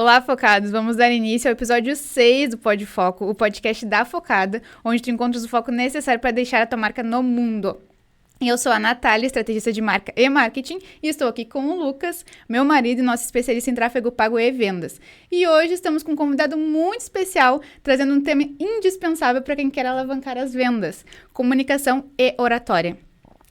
Olá, focados! Vamos dar início ao episódio 6 do Pod Foco, o podcast da Focada, onde tu encontras o foco necessário para deixar a tua marca no mundo. Eu sou a Natália, estrategista de marca e marketing, e estou aqui com o Lucas, meu marido e nosso especialista em tráfego pago e vendas. E hoje estamos com um convidado muito especial, trazendo um tema indispensável para quem quer alavancar as vendas: comunicação e oratória.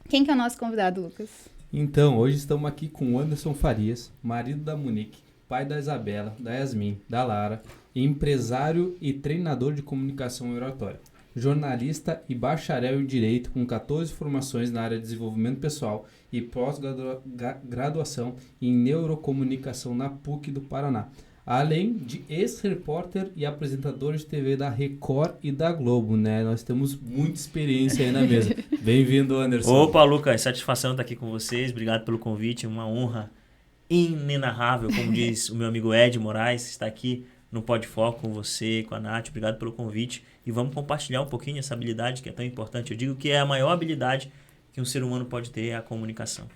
Quem que é o nosso convidado, Lucas? Então, hoje estamos aqui com o Anderson Farias, marido da Monique, pai da Isabela, da Yasmin, da Lara, empresário e treinador de comunicação e oratória, jornalista e bacharel em Direito com 14 formações na área de desenvolvimento pessoal e pós-graduação em neurocomunicação na PUC do Paraná, além de ex-repórter e apresentador de TV da Record e da Globo, né? Nós temos muita experiência aí na mesa. Bem-vindo, Anderson. Opa, Lucas, satisfação estar aqui com vocês, obrigado pelo convite, uma honra inenarrável, como diz o meu amigo Ed Moraes, estar aqui no Pod Foco com você, com a Nath, obrigado pelo convite e vamos compartilhar um pouquinho essa habilidade que é tão importante. Eu digo que é a maior habilidade que um ser humano pode ter, é a comunicação.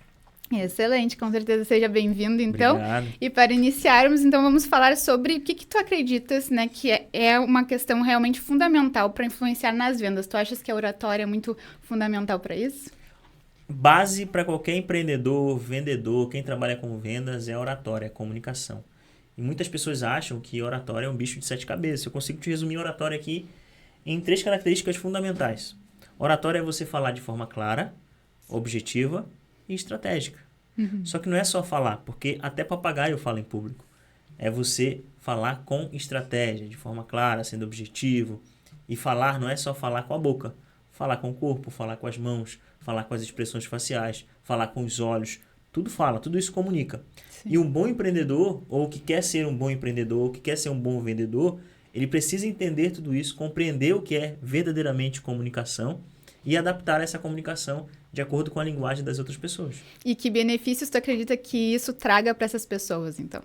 Excelente, com certeza seja bem-vindo, então. Obrigado. E para iniciarmos, então, vamos falar sobre o que tu acreditas, né, que é uma questão realmente fundamental para influenciar nas vendas. Tu achas que a oratória é muito fundamental para isso? Base para qualquer empreendedor, vendedor, quem trabalha com vendas é a oratória, é a comunicação. E muitas pessoas acham que oratória é um bicho de 7 cabeças. Eu consigo te resumir a oratória aqui em 3 características fundamentais. Oratória é você falar de forma clara, objetiva e estratégica. Só que não é só falar, porque até papagaio fala em público. É você falar com estratégia, de forma clara, sendo objetivo. E falar não é só falar com a boca. Falar com o corpo, falar com as mãos, falar com as expressões faciais, falar com os olhos. Tudo fala, tudo isso comunica. Sim. E um bom empreendedor, ou que quer ser um bom empreendedor, ou que quer ser um bom vendedor, ele precisa entender tudo isso, compreender o que é verdadeiramente comunicação e adaptar essa comunicação de acordo com a linguagem das outras pessoas. E que benefícios tu acredita que isso traga para essas pessoas, então?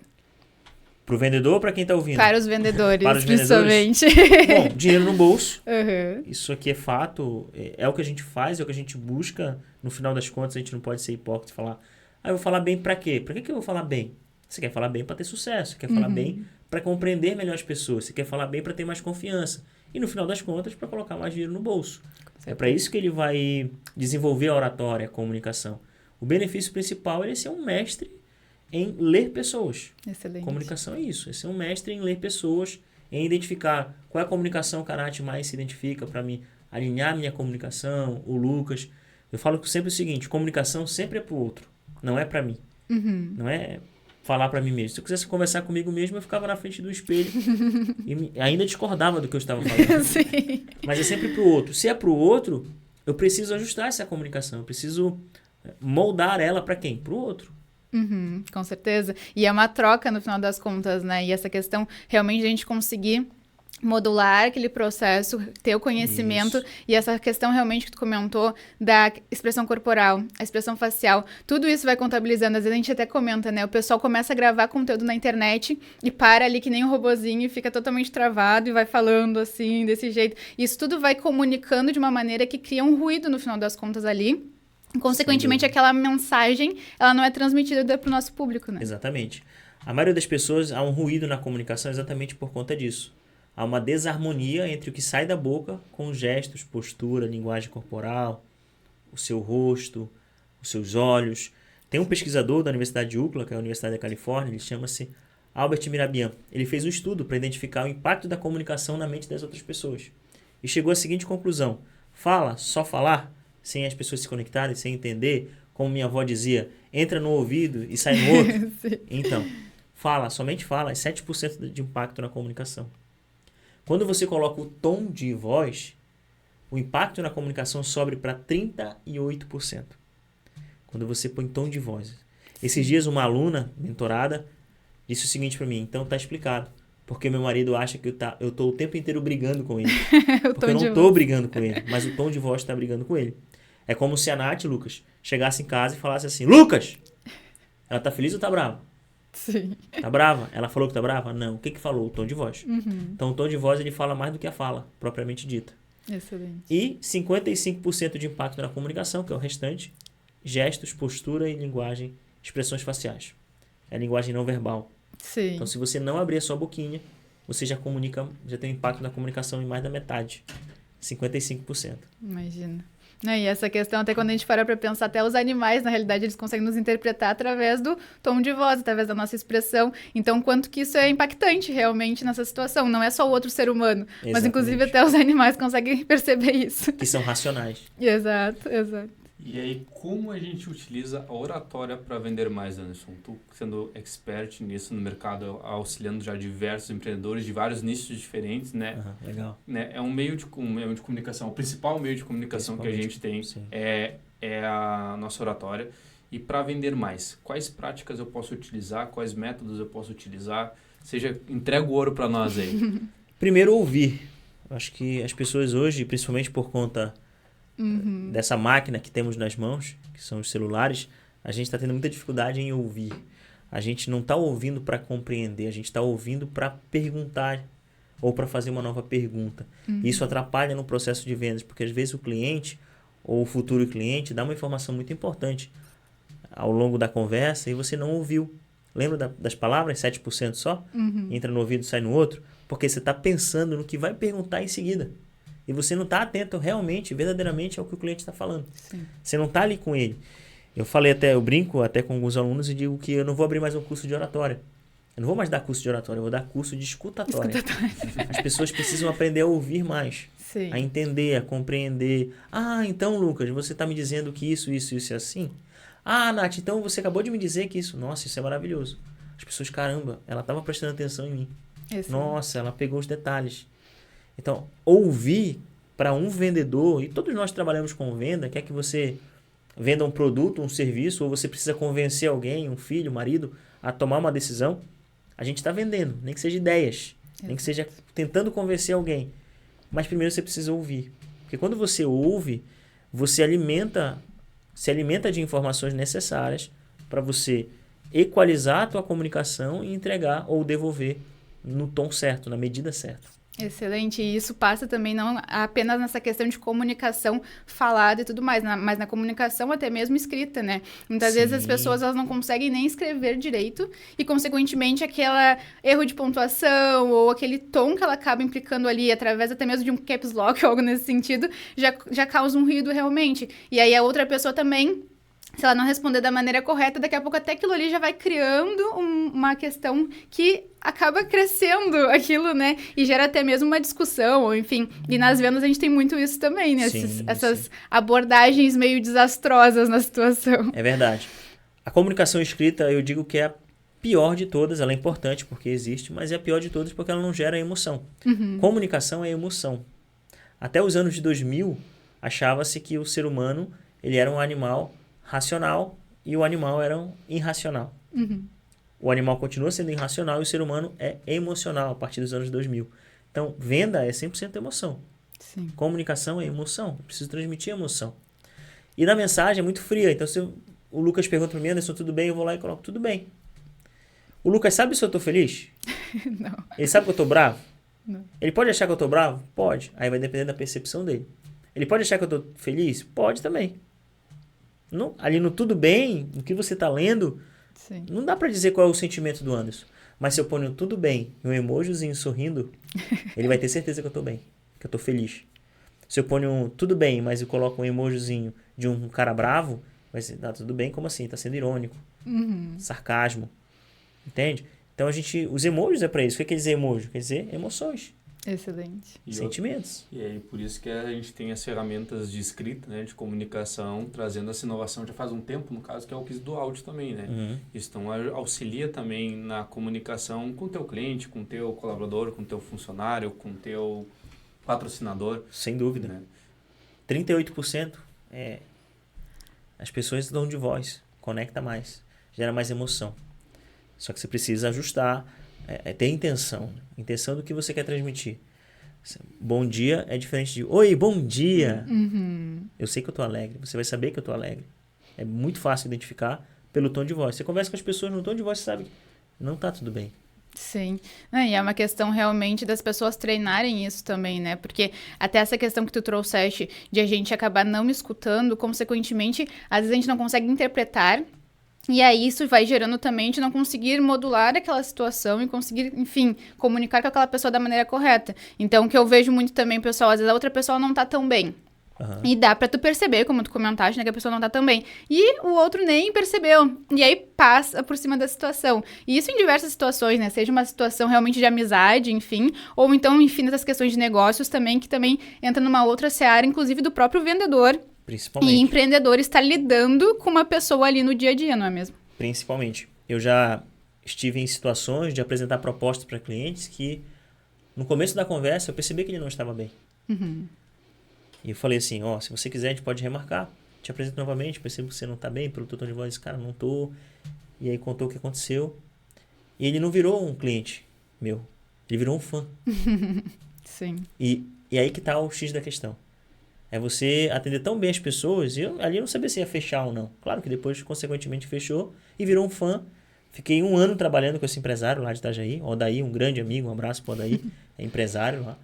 Para o vendedor ou para quem está ouvindo? Para os vendedores, para os principalmente. Bom, dinheiro no bolso. Uhum. Isso aqui é fato, é o que a gente faz, é o que a gente busca. No final das contas, a gente não pode ser hipócrita e falar: eu vou falar bem para quê? Para que eu vou falar bem? Você quer falar bem para ter sucesso, você quer falar bem para compreender melhor as pessoas, você quer falar bem para ter mais confiança. E no final das contas, para colocar mais dinheiro no bolso. É para isso que ele vai desenvolver a oratória, a comunicação. O benefício principal é ser um mestre em ler pessoas. Excelente. Comunicação é isso, é ser um mestre em ler pessoas, em identificar qual é a comunicação que a Nath mais se identifica para me alinhar minha comunicação, o Lucas. Eu falo sempre o seguinte: comunicação sempre é para o outro, não é para mim. Não é falar para mim mesmo. Se eu quisesse conversar comigo mesmo, eu ficava na frente do espelho e ainda discordava do que eu estava falando. Sim. Mas é sempre para o outro. Se é para o outro, eu preciso ajustar essa comunicação, eu preciso moldar ela para quem? Para o outro. Com certeza. E é uma troca no final das contas, né? E essa questão realmente a gente conseguir modular aquele processo, ter o conhecimento. Isso. E essa questão realmente que tu comentou da expressão corporal, a expressão facial, tudo isso vai contabilizando. Às vezes a gente até comenta, né? O pessoal começa a gravar conteúdo na internet e para ali que nem um robozinho e fica totalmente travado e vai falando assim, desse jeito. Isso tudo vai comunicando de uma maneira que cria um ruído no final das contas ali. Consequentemente, aquela mensagem, ela não é transmitida para o nosso público, né? Exatamente. A maioria das pessoas, há um ruído na comunicação exatamente por conta disso. Há uma desarmonia entre o que sai da boca com os gestos, postura, linguagem corporal, o seu rosto, os seus olhos. Tem um pesquisador da Universidade de UCLA, que é a Universidade da Califórnia, ele chama-se Albert Mirabian. Ele fez um estudo para identificar o impacto da comunicação na mente das outras pessoas. E chegou à seguinte conclusão: fala, só falar, sem as pessoas se conectarem, sem entender, como minha avó dizia, entra no ouvido e sai no outro. Então, fala, somente fala, é 7% de impacto na comunicação. Quando você coloca o tom de voz, o impacto na comunicação sobe para 38%. Quando você põe tom de voz. Esses dias uma aluna, mentorada, disse o seguinte para mim: então tá explicado. Porque meu marido acha que eu tô o tempo inteiro brigando com ele. Porque eu não tô brigando com ele, mas o tom de voz tá brigando com ele. É como se a Nath, Lucas, chegasse em casa e falasse assim: Lucas! Ela tá feliz ou tá brava? Sim. Tá brava? Ela falou que tá brava? Não. O que falou? O tom de voz. Então o tom de voz ele fala mais do que a fala, propriamente dita. Excelente. E 55% de impacto na comunicação, que é o restante, gestos, postura e linguagem, expressões faciais. É a linguagem não verbal. Sim. Então, se você não abrir a sua boquinha, você já tem um impacto na comunicação em mais da metade. 55%. Imagina. E essa questão, até quando a gente para pra pensar, até os animais, na realidade, eles conseguem nos interpretar através do tom de voz, através da nossa expressão. Então, quanto que isso é impactante realmente nessa situação. Não é só o outro ser humano, Exatamente. mas inclusive até os animais conseguem perceber isso. Que são racionais. Exato, exato. E aí, como a gente utiliza a oratória para vender mais, Anderson? Tu sendo expert nisso no mercado, auxiliando já diversos empreendedores de vários nichos diferentes, né? Legal. Né? É um meio de comunicação. O principal meio de comunicação que a gente tem é a nossa oratória. E para vender mais, quais práticas eu posso utilizar? Quais métodos eu posso utilizar? Entrega o ouro para nós aí. Primeiro, ouvir. Acho que as pessoas hoje, principalmente por conta dessa máquina que temos nas mãos, que são os celulares, a gente está tendo muita dificuldade em ouvir. A gente não está ouvindo para compreender, a gente está ouvindo para perguntar ou para fazer uma nova pergunta. Isso atrapalha no processo de vendas, porque às vezes o cliente ou o futuro cliente dá uma informação muito importante ao longo da conversa e você não ouviu. Lembra das palavras? 7% só? Entra no ouvido e sai no outro? Porque você está pensando no que vai perguntar em seguida. E você não está atento realmente, verdadeiramente, ao que o cliente está falando. Sim. Você não está ali com ele. Eu brinco até com alguns alunos e digo que eu não vou abrir mais um curso de oratória. Eu não vou mais dar curso de oratória, eu vou dar curso de escutatória. As pessoas precisam aprender a ouvir mais. Sim. A entender, a compreender. Ah, então, Lucas, você está me dizendo que isso é assim? Ah, Nath, então você acabou de me dizer que isso... Nossa, isso é maravilhoso. As pessoas, caramba, ela estava prestando atenção em mim. Nossa, ela pegou os detalhes. Então, ouvir para um vendedor, e todos nós trabalhamos com venda, quer que você venda um produto, um serviço, ou você precisa convencer alguém, um filho, um marido, a tomar uma decisão, a gente está vendendo, nem que seja ideias, nem que seja tentando convencer alguém. Mas primeiro você precisa ouvir. Porque quando você ouve, você se alimenta de informações necessárias para você equalizar a tua comunicação e entregar ou devolver no tom certo, na medida certa. Excelente, e isso passa também não apenas nessa questão de comunicação falada e tudo mais, mas na comunicação até mesmo escrita, né? Muitas vezes as pessoas elas não conseguem nem escrever direito e, consequentemente, aquele erro de pontuação ou aquele tom que ela acaba implicando ali, através até mesmo de um caps lock ou algo nesse sentido, já causa um ruído realmente. E aí a outra pessoa também, se ela não responder da maneira correta, daqui a pouco até aquilo ali já vai criando uma questão que acaba crescendo aquilo, né? E gera até mesmo uma discussão, ou enfim. E nas vendas a gente tem muito isso também, né? Essas abordagens meio desastrosas na situação. É verdade. A comunicação escrita, eu digo que é a pior de todas. Ela é importante porque existe, mas é a pior de todas porque ela não gera emoção. Comunicação é emoção. Até os anos de 2000, achava-se que o ser humano ele era um animal racional e o animal era irracional. O animal continua sendo irracional e o ser humano é emocional a partir dos anos 2000. Então, venda é 100% emoção. Sim. Comunicação é emoção. Eu preciso transmitir emoção. E na mensagem é muito fria. Então, se o Lucas pergunta para mim, Anderson, tudo bem? Eu vou lá e coloco, tudo bem. O Lucas sabe se eu estou feliz? Não. Ele sabe que eu estou bravo? Não. Ele pode achar que eu estou bravo? Pode. Aí vai depender da percepção dele. Ele pode achar que eu estou feliz? Pode também. Não, ali no tudo bem, no que você está lendo, Sim. Não dá para dizer qual é o sentimento do Anderson. Mas se eu ponho tudo bem e um emojizinho sorrindo, ele vai ter certeza que eu estou bem, que eu estou feliz. Se eu ponho tudo bem, mas eu coloco um emojizinho de um cara bravo, vai ser, tá tudo bem, como assim? Está sendo irônico. Sarcasmo. Entende? Então os emojis é para isso. O que quer dizer emoji? Quer dizer emoções. Excelente. Sentimentos. E aí, por isso que a gente tem as ferramentas de escrita, né, de comunicação, trazendo essa inovação já faz um tempo, no caso, que é o quiz do áudio também, né? Isso então auxilia também na comunicação com o teu cliente, com o teu colaborador, com o teu funcionário, com o teu patrocinador. Sem dúvida. Né? 38% as pessoas dão de voz, conecta mais, gera mais emoção. Só que você precisa ajustar, ter intenção do que você quer transmitir. Bom dia é diferente de oi, bom dia. Eu sei que eu tô alegre, você vai saber que eu tô alegre. É muito fácil identificar pelo tom de voz. Você conversa com as pessoas no tom de voz, você sabe que não tá tudo bem. Sim, e é uma questão realmente das pessoas treinarem isso também, né? Porque até essa questão que tu trouxeste de a gente acabar não escutando, consequentemente, às vezes a gente não consegue interpretar E aí isso vai gerando também de não conseguir modular aquela situação e conseguir, enfim, comunicar com aquela pessoa da maneira correta. Então, o que eu vejo muito também, pessoal, às vezes a outra pessoa não tá tão bem. Aham. E dá pra tu perceber, como tu comentaste, né, que a pessoa não tá tão bem. E o outro nem percebeu. E aí passa por cima da situação. E isso em diversas situações, né? Seja uma situação realmente de amizade, enfim. Ou então, enfim, nessas questões de negócios também, que também entra numa outra seara, inclusive do próprio vendedor Principalmente. e empreendedor estar lidando com uma pessoa ali no dia a dia, não é mesmo? Principalmente. Eu já estive em situações de apresentar propostas para clientes que, no começo da conversa, eu percebi que ele não estava bem. E eu falei assim, ó, se você quiser, a gente pode remarcar. Te apresento novamente, percebo que você não está bem, pelo teu tom de voz, cara, não tô. E aí contou o que aconteceu. E ele não virou um cliente meu. Ele virou um fã. Sim. E aí que tá o X da questão. É você atender tão bem as pessoas, e eu ali não sabia se ia fechar ou não. Claro que depois, consequentemente, fechou e virou um fã. Fiquei 1 ano trabalhando com esse empresário lá de Itajaí, o Odaí, um grande amigo, um abraço pro Odaí, é empresário lá.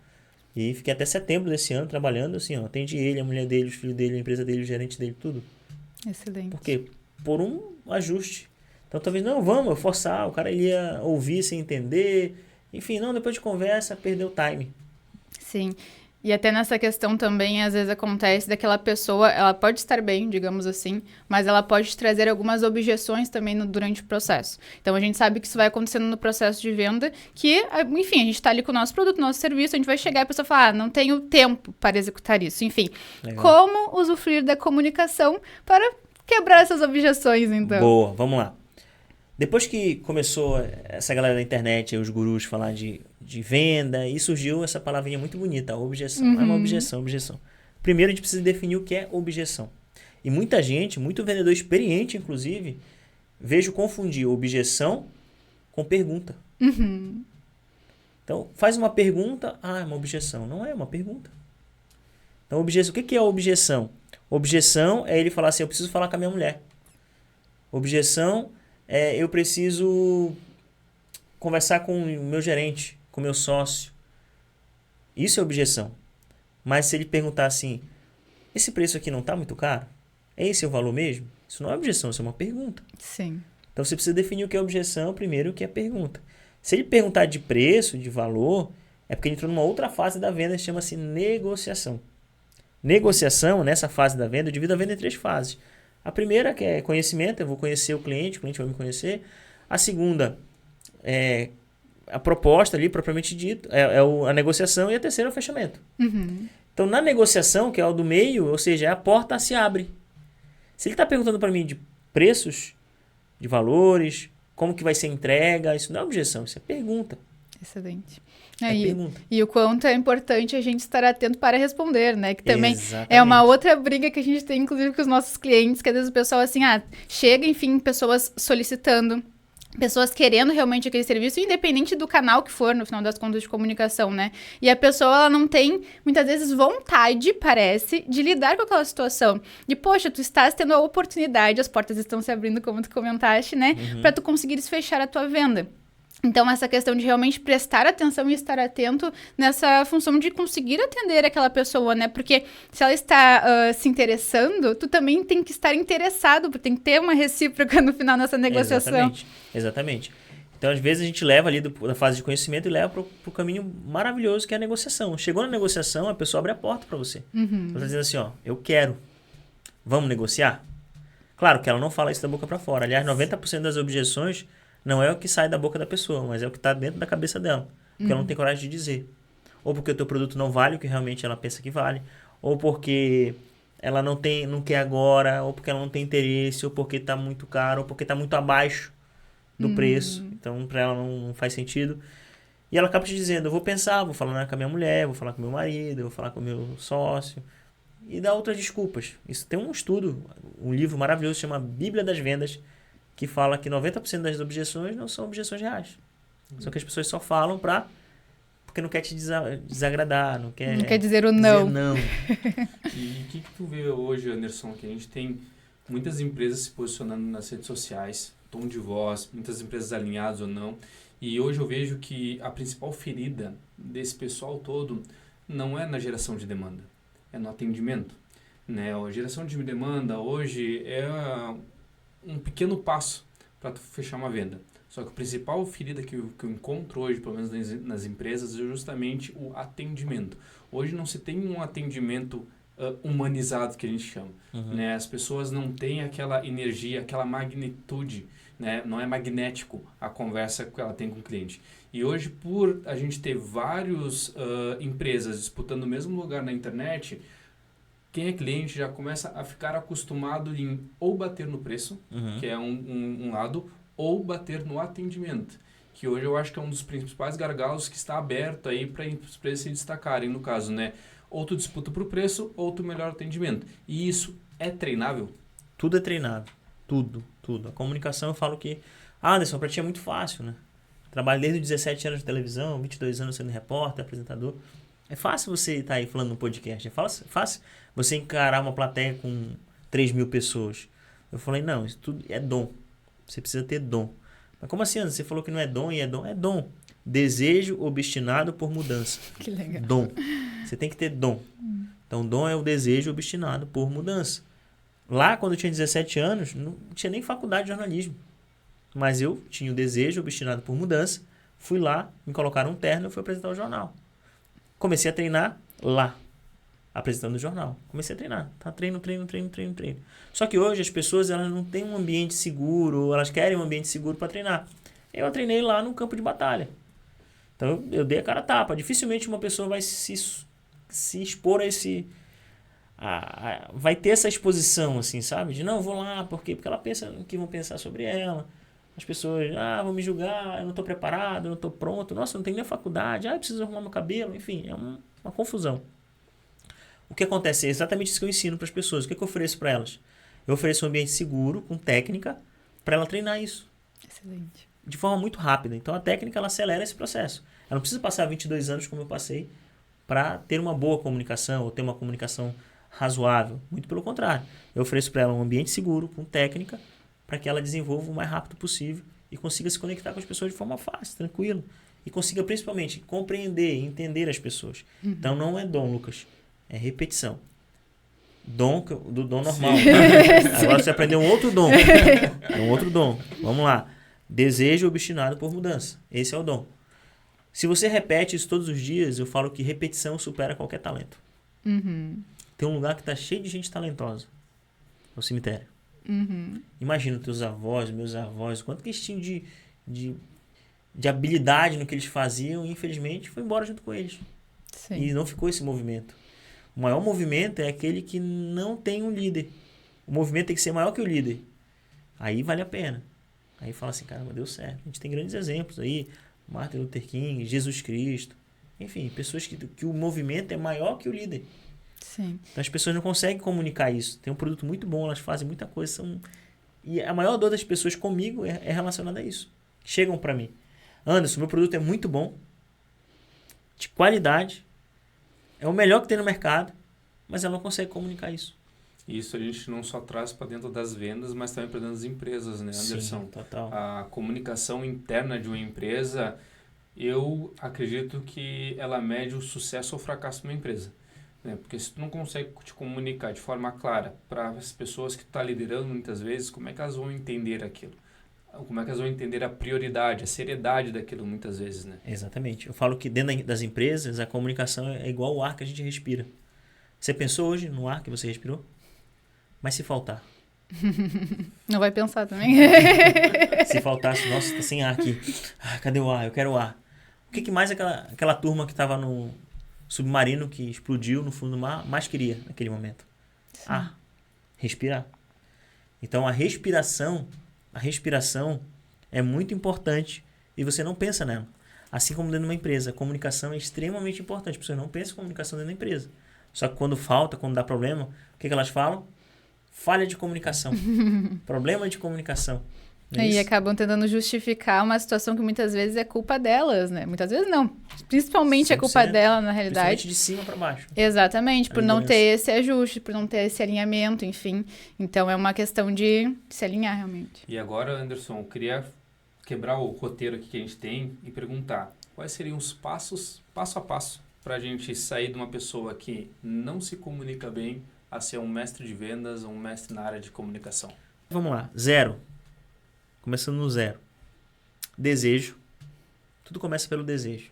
E fiquei até setembro desse ano trabalhando assim, ó, atendi ele, a mulher dele, os filhos dele, a empresa dele, o gerente dele, tudo. Excelente. Por quê? Por um ajuste. Então talvez, não, vamos, eu forçar, o cara ele ia ouvir sem entender. Enfim, não, depois de conversa, perdeu o time. Sim. E até nessa questão também, às vezes acontece daquela pessoa, ela pode estar bem, digamos assim, mas ela pode trazer algumas objeções também durante o processo. Então, a gente sabe que isso vai acontecendo no processo de venda, que, enfim, a gente está ali com o nosso produto, nosso serviço, a gente vai chegar e a pessoa fala, não tenho tempo para executar isso. Enfim, Legal. como usufruir da comunicação para quebrar essas objeções, então? Boa, vamos lá. Depois que começou essa galera da internet, os gurus falar de venda, e surgiu essa palavrinha muito bonita, objeção. É uma objeção. Primeiro a gente precisa definir o que é objeção. E muita gente, muito vendedor experiente, inclusive, vejo confundir objeção com pergunta. Então, faz uma pergunta, é uma objeção. Não é uma pergunta. Então, objeção, o que é objeção? Objeção é ele falar assim, eu preciso falar com a minha mulher. Objeção é eu preciso conversar com o meu gerente, com o meu sócio. Isso é objeção. Mas se ele perguntar assim, esse preço aqui não está muito caro? É esse o valor mesmo? Isso não é objeção, isso é uma pergunta. Sim. Então você precisa definir o que é objeção primeiro e o que é pergunta. Se ele perguntar de preço, de valor, é porque ele entrou numa outra fase da venda que chama-se negociação. Negociação, nessa fase da venda, eu divido a venda em 3 fases. A primeira, que é conhecimento, eu vou conhecer o cliente vai me conhecer. A segunda é a proposta ali, propriamente dito, a negociação. E a terceira é o fechamento. Então, na negociação, que é o do meio, ou seja, a porta se abre. Se ele está perguntando para mim de preços, de valores, como que vai ser a entrega, isso não é objeção, isso é pergunta. Excelente. Pergunta. E o quanto é importante a gente estar atento para responder, né? Que também Exatamente. é uma outra briga que a gente tem, inclusive, com os nossos clientes, que às vezes o pessoal, assim, chega, enfim, pessoas solicitando, pessoas querendo realmente aquele serviço, independente do canal que for, no final das contas, de comunicação, né? E a pessoa, ela não tem, muitas vezes, vontade, parece, de lidar com aquela situação. De, poxa, tu estás tendo a oportunidade, as portas estão se abrindo, como tu comentaste, né? Para tu conseguires fechar a tua venda. Então, essa questão de realmente prestar atenção e estar atento nessa função de conseguir atender aquela pessoa, né? Porque se ela está se interessando, tu também tem que estar interessado, porque tem que ter uma recíproca no final nessa negociação. Exatamente. Então, às vezes, a gente leva ali da fase de conhecimento e leva para o caminho maravilhoso que é a negociação. Chegou na negociação, a pessoa abre a porta para você. Ela está dizendo assim, eu quero. Vamos negociar? Claro que ela não fala isso da boca para fora. Aliás, 90% das objeções não é o que sai da boca da pessoa, mas é o que está dentro da cabeça dela. Porque ela não tem coragem de dizer. Ou porque o teu produto não vale o que realmente ela pensa que vale. Ou porque ela não quer agora. Ou porque ela não tem interesse. Ou porque está muito caro. Ou porque está muito abaixo do preço. Então, para ela não faz sentido. E ela acaba te dizendo, eu vou pensar, vou falar com a minha mulher, vou falar com o meu marido, vou falar com o meu sócio. E dá outras desculpas. Isso tem um estudo, um livro maravilhoso, chama Bíblia das Vendas, que fala que 90% das objeções não são objeções reais. Só que as pessoas só falam porque não quer te desagradar, não quer dizer o não. E o que tu vê hoje, Anderson, que a gente tem muitas empresas se posicionando nas redes sociais, tom de voz, muitas empresas alinhadas ou não, e hoje eu vejo que a principal ferida desse pessoal todo não é na geração de demanda, é no atendimento. Né? A geração de demanda hoje é um pequeno passo para tu fechar uma venda. Só que a principal ferida que eu encontro hoje, pelo menos nas empresas, é justamente o atendimento. Hoje não se tem um atendimento humanizado, que a gente chama. Né? As pessoas não têm aquela energia, aquela magnitude, né? Não é magnético a conversa que ela tem com o cliente. E hoje, por a gente ter várias empresas disputando o mesmo lugar na internet, quem é cliente já começa a ficar acostumado em ou bater no preço, que é um lado, ou bater no atendimento, que hoje eu acho que é um dos principais gargalos que está aberto aí para as empresas se destacarem, no caso, né? Ou tu disputa por preço, ou tu melhor atendimento. E isso é treinável? Tudo é treinável. Tudo. A comunicação, eu falo que... Anderson, pra ti é muito fácil, né? Trabalho desde os 17 anos de televisão, 22 anos sendo repórter, apresentador. É fácil você estar aí falando no podcast. É fácil você encarar uma plateia com 3 mil pessoas. Eu falei, não, isso tudo é dom. Você precisa ter dom. Mas como assim, Anderson? Você falou que não é dom e é dom? É dom. Desejo obstinado por mudança. Que legal. Dom. Você tem que ter dom. Então, dom é o desejo obstinado por mudança. Lá, quando eu tinha 17 anos, não tinha nem faculdade de jornalismo. Mas eu tinha o desejo obstinado por mudança. Fui lá, me colocaram um terno e fui apresentar o jornal. Comecei a treinar lá, apresentando o jornal. Comecei a treinar. Tá? Treino. Só que hoje as pessoas elas não têm um ambiente seguro, elas querem um ambiente seguro para treinar. Eu treinei lá no campo de batalha. Então eu dei a cara a tapa. Dificilmente uma pessoa vai se expor a esse... vai ter essa exposição, assim, sabe? De não, vou lá, por quê? Porque ela pensa o que vão pensar sobre ela. As pessoas, vão me julgar, eu não estou preparado, eu não estou pronto. Nossa, eu não tenho nem a faculdade, eu preciso arrumar meu cabelo. Enfim, é uma confusão. O que acontece é exatamente isso que eu ensino para as pessoas. O que eu ofereço para elas? Eu ofereço um ambiente seguro, com técnica, para ela treinar isso. Excelente. De forma muito rápida. Então, a técnica, ela acelera esse processo. Ela não precisa passar 22 anos, como eu passei, para ter uma boa comunicação, ou ter uma comunicação razoável. Muito pelo contrário. Eu ofereço para ela um ambiente seguro, com técnica, para que ela desenvolva o mais rápido possível e consiga se conectar com as pessoas de forma fácil, tranquila. E consiga, principalmente, compreender e entender as pessoas. Então, não é dom, Lucas. É repetição. Dom do dom normal. Agora você aprendeu um outro dom. Vamos lá. Desejo obstinado por mudança. Esse é o dom. Se você repete isso todos os dias, eu falo que repetição supera qualquer talento. Tem um lugar que está cheio de gente talentosa. É o cemitério. Imagina teus avós, meus avós, quanto que eles tinham de habilidade no que eles faziam e infelizmente foi embora junto com eles. Sim. E não ficou esse movimento. O maior movimento é aquele que não tem um líder. O movimento tem que ser maior que o líder. Aí vale a pena. Aí fala assim, caramba, deu certo. A gente tem grandes exemplos aí. Martin Luther King, Jesus Cristo. Enfim, pessoas que o movimento é maior que o líder. Sim. Então as pessoas não conseguem comunicar isso. Tem um produto muito bom, elas fazem muita coisa. E a maior dor das pessoas comigo é relacionada a isso. Chegam para mim. Anderson, meu produto é muito bom. De qualidade. É o melhor que tem no mercado. Mas ela não consegue comunicar isso. Isso a gente não só traz para dentro das vendas, mas também para dentro das empresas, né, Anderson? Sim, total. A comunicação interna de uma empresa, eu acredito que ela mede o sucesso ou fracasso de uma empresa. Né? Porque se tu não consegue te comunicar de forma clara para as pessoas que tu está liderando muitas vezes, como é que elas vão entender aquilo? Como é que elas vão entender a prioridade, a seriedade daquilo muitas vezes, né? Exatamente. Eu falo que dentro das empresas a comunicação é igual ao ar que a gente respira. Você pensou hoje no ar que você respirou? Mas se faltar? Não vai pensar também. Se faltasse, nossa, tá sem ar aqui. Cadê o ar? Eu quero o ar. O que mais aquela turma que estava no submarino que explodiu no fundo do mar mais queria naquele momento? Sim. Ar. Respirar. Então a respiração é muito importante e você não pensa nela. Assim como dentro de uma empresa, a comunicação é extremamente importante. As pessoas não pensam em comunicação dentro da empresa. Só que quando falta, quando dá problema, o que elas falam? Falha de comunicação. Problema de comunicação. E acabam tentando justificar uma situação que muitas vezes é culpa delas, né? Muitas vezes não. Principalmente é culpa dela, na realidade. Principalmente de cima para baixo. Exatamente, por não ter esse ajuste, por não ter esse alinhamento, enfim. Então, é uma questão de se alinhar, realmente. E agora, Anderson, eu queria quebrar o roteiro aqui que a gente tem e perguntar quais seriam os passos, passo a passo, para a gente sair de uma pessoa que não se comunica bem a ser um mestre de vendas ou um mestre na área de comunicação. Vamos lá. 0. Começando no 0. Desejo. Tudo começa pelo desejo.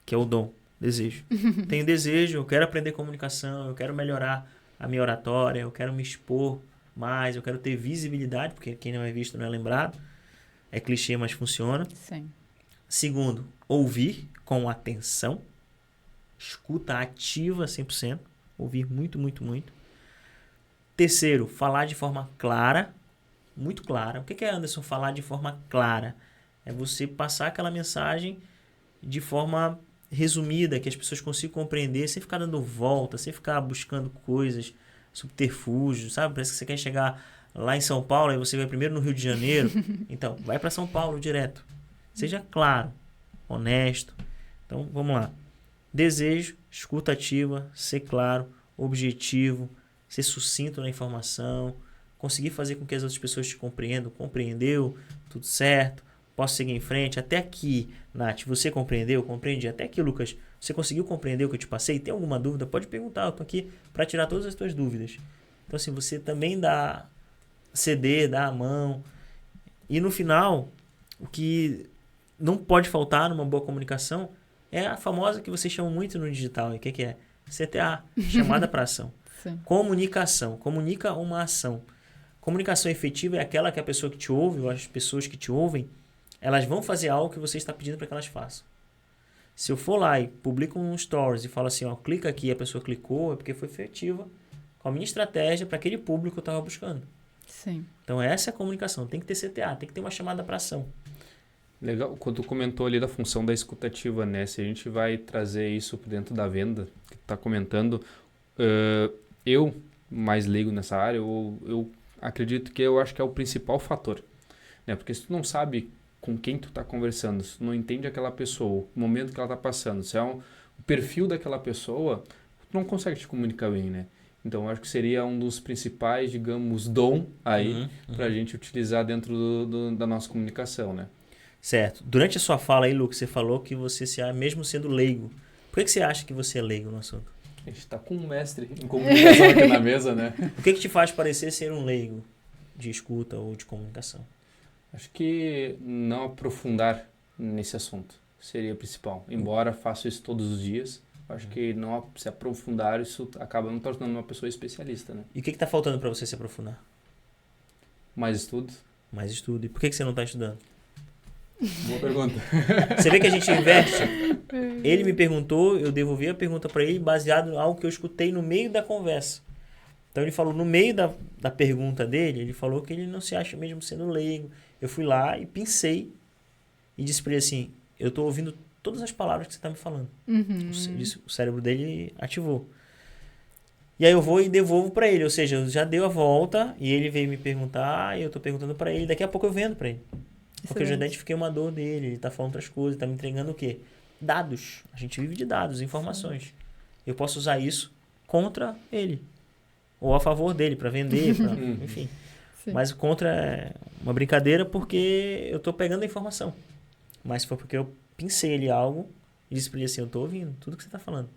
Que é o dom. Desejo. Tenho desejo, eu quero aprender comunicação, eu quero melhorar a minha oratória, eu quero me expor mais, eu quero ter visibilidade, porque quem não é visto não é lembrado. É clichê, mas funciona. Sim. Segundo, ouvir com atenção. Escuta ativa 100%. Ouvir muito, muito, muito. Terceiro, falar de forma clara. Muito clara. O que é, Anderson, falar de forma clara? É você passar aquela mensagem de forma resumida, que as pessoas consigam compreender, sem ficar dando volta, sem ficar buscando coisas, subterfúgios, sabe? Parece que você quer chegar lá em São Paulo e você vai primeiro no Rio de Janeiro. Então, vai para São Paulo direto. Seja claro, honesto. Então, vamos lá. Desejo, escuta ativa, ser claro, objetivo, ser sucinto na informação, conseguir fazer com que as outras pessoas te compreendam. Compreendeu? Tudo certo? Posso seguir em frente? Até aqui, Nath, você compreendeu? Compreendi. Até aqui, Lucas, você conseguiu compreender o que eu te passei? Tem alguma dúvida? Pode perguntar, eu estou aqui para tirar todas as tuas dúvidas. Então, assim, você também dá ceder, dá a mão. E no final, o que não pode faltar numa boa comunicação é a famosa que vocês chamam muito no digital. E o que é? CTA, chamada para ação. Sim. Comunicação, comunica uma ação. Comunicação efetiva é aquela que a pessoa que te ouve, ou as pessoas que te ouvem, elas vão fazer algo que você está pedindo para que elas façam. Se eu for lá e publico um stories e falo assim, ó, clica aqui e a pessoa clicou, é porque foi efetiva com a minha estratégia para aquele público que eu estava buscando. Sim. Então essa é a comunicação, tem que ter CTA, tem que ter uma chamada para ação. Legal, quando tu comentou ali da função da escutativa, né? Se a gente vai trazer isso para dentro da venda, que tu tá comentando, eu, mais leigo nessa área, eu acredito que eu acho que é o principal fator, né? Porque se tu não sabe com quem tu tá conversando, se tu não entende aquela pessoa, o momento que ela tá passando, se é o perfil daquela pessoa, tu não consegue te comunicar bem, né? Então, eu acho que seria um dos principais, digamos, dom aí para a gente utilizar dentro da nossa comunicação, né? Certo. Durante a sua fala aí, Lucas, você falou que você, mesmo sendo leigo, por que você acha que você é leigo no assunto? A gente está com um mestre em comunicação aqui na mesa, né? O que te faz parecer ser um leigo de escuta ou de comunicação? Acho que não aprofundar nesse assunto seria o principal. Embora faça isso todos os dias, acho que não se aprofundar, isso acaba não tornando uma pessoa especialista, né? E o que está faltando para você se aprofundar? Mais estudo. Mais estudo. E por que você não está estudando? Boa pergunta. Você vê que a gente inverte? Ele me perguntou, eu devolvi a pergunta para ele baseado em algo que eu escutei no meio da conversa. Então ele falou, no meio da pergunta dele, ele falou que ele não se acha mesmo sendo leigo. Eu fui lá e pensei e disse para ele assim, eu estou ouvindo todas as palavras que você está me falando. O cérebro dele ativou. E aí eu vou e devolvo para ele, ou seja, eu já dei a volta e ele veio me perguntar e eu estou perguntando para ele, daqui a pouco eu vendo para ele. Porque eu já identifiquei uma dor dele, ele está falando outras coisas, está me entregando o quê? Dados. A gente vive de dados, informações. Sim. Eu posso usar isso contra ele. Ou a favor dele, para vender, enfim. Sim. Mas contra é uma brincadeira porque eu estou pegando a informação. Mas foi porque eu pensei ali algo e disse para ele assim, eu estou ouvindo tudo que você está falando.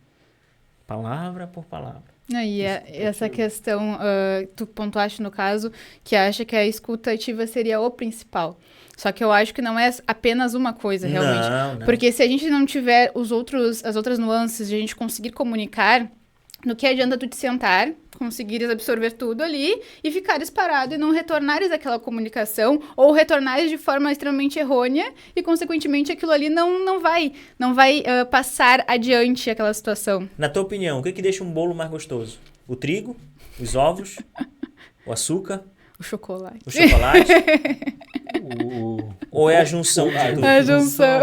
Palavra por palavra. E essa questão, tu pontuaste no caso, que acha que a escuta ativa seria o principal. Só que eu acho que não é apenas uma coisa, realmente. Não. Porque se a gente não tiver as outras nuances de a gente conseguir comunicar, no que adianta tu te sentar, conseguires absorver tudo ali e ficares parado e não retornares aquela comunicação ou retornares de forma extremamente errônea e, consequentemente, aquilo ali não vai passar adiante aquela situação. Na tua opinião, o que deixa um bolo mais gostoso? O trigo? Os ovos? O açúcar? O chocolate. O chocolate? Ou é a junção de tudo? A junção.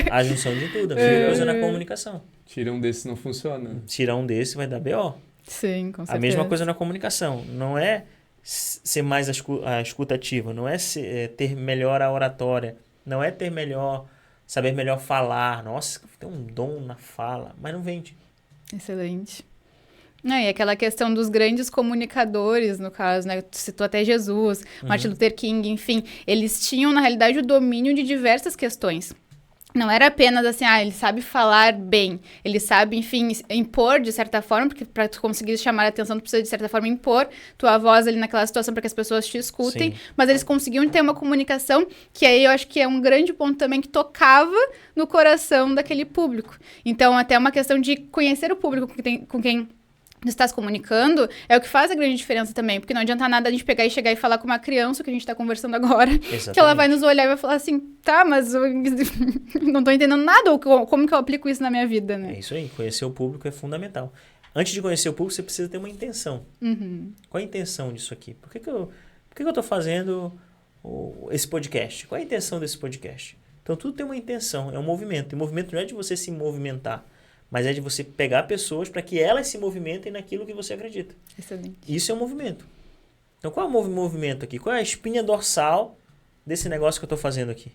A junção de tudo. A mesma coisa na comunicação. Tira um desse não funciona. Tirar um desse vai dar BO. Sim, com certeza. A mesma coisa na comunicação. Não é ser mais a escuta ativa. Não é ter melhor a oratória. Não é saber melhor falar. Nossa, tem um dom na fala. Mas não vende. Excelente. E aquela questão dos grandes comunicadores, no caso, né? Tu citou até Jesus, Martin Luther King, enfim. Eles tinham, na realidade, o domínio de diversas questões. Não era apenas assim, ele sabe falar bem, ele sabe, enfim, impor de certa forma, porque para tu conseguir chamar a atenção, tu precisa de certa forma impor tua voz ali naquela situação para que as pessoas te escutem, Sim. mas eles conseguiam ter uma comunicação que aí eu acho que é um grande ponto também que tocava no coração daquele público. Então, até uma questão de conhecer o público com quem tu estás comunicando, é o que faz a grande diferença também, porque não adianta nada a gente pegar e chegar e falar com uma criança, o que a gente está conversando agora, Exatamente. que ela vai nos olhar e vai falar assim, tá, mas eu não tô entendendo nada, ou como que eu aplico isso na minha vida, né? É isso aí, conhecer o público é fundamental. Antes de conhecer o público, você precisa ter uma intenção. Uhum. Qual é a intenção disso aqui? Por que eu tô fazendo esse podcast? Qual é a intenção desse podcast? Então, tudo tem uma intenção, é um movimento. E o movimento não é de você se movimentar, mas é de você pegar pessoas para que elas se movimentem naquilo que você acredita. Excelente. Isso é um movimento. Então, qual é o movimento aqui? Qual é a espinha dorsal desse negócio que eu estou fazendo aqui?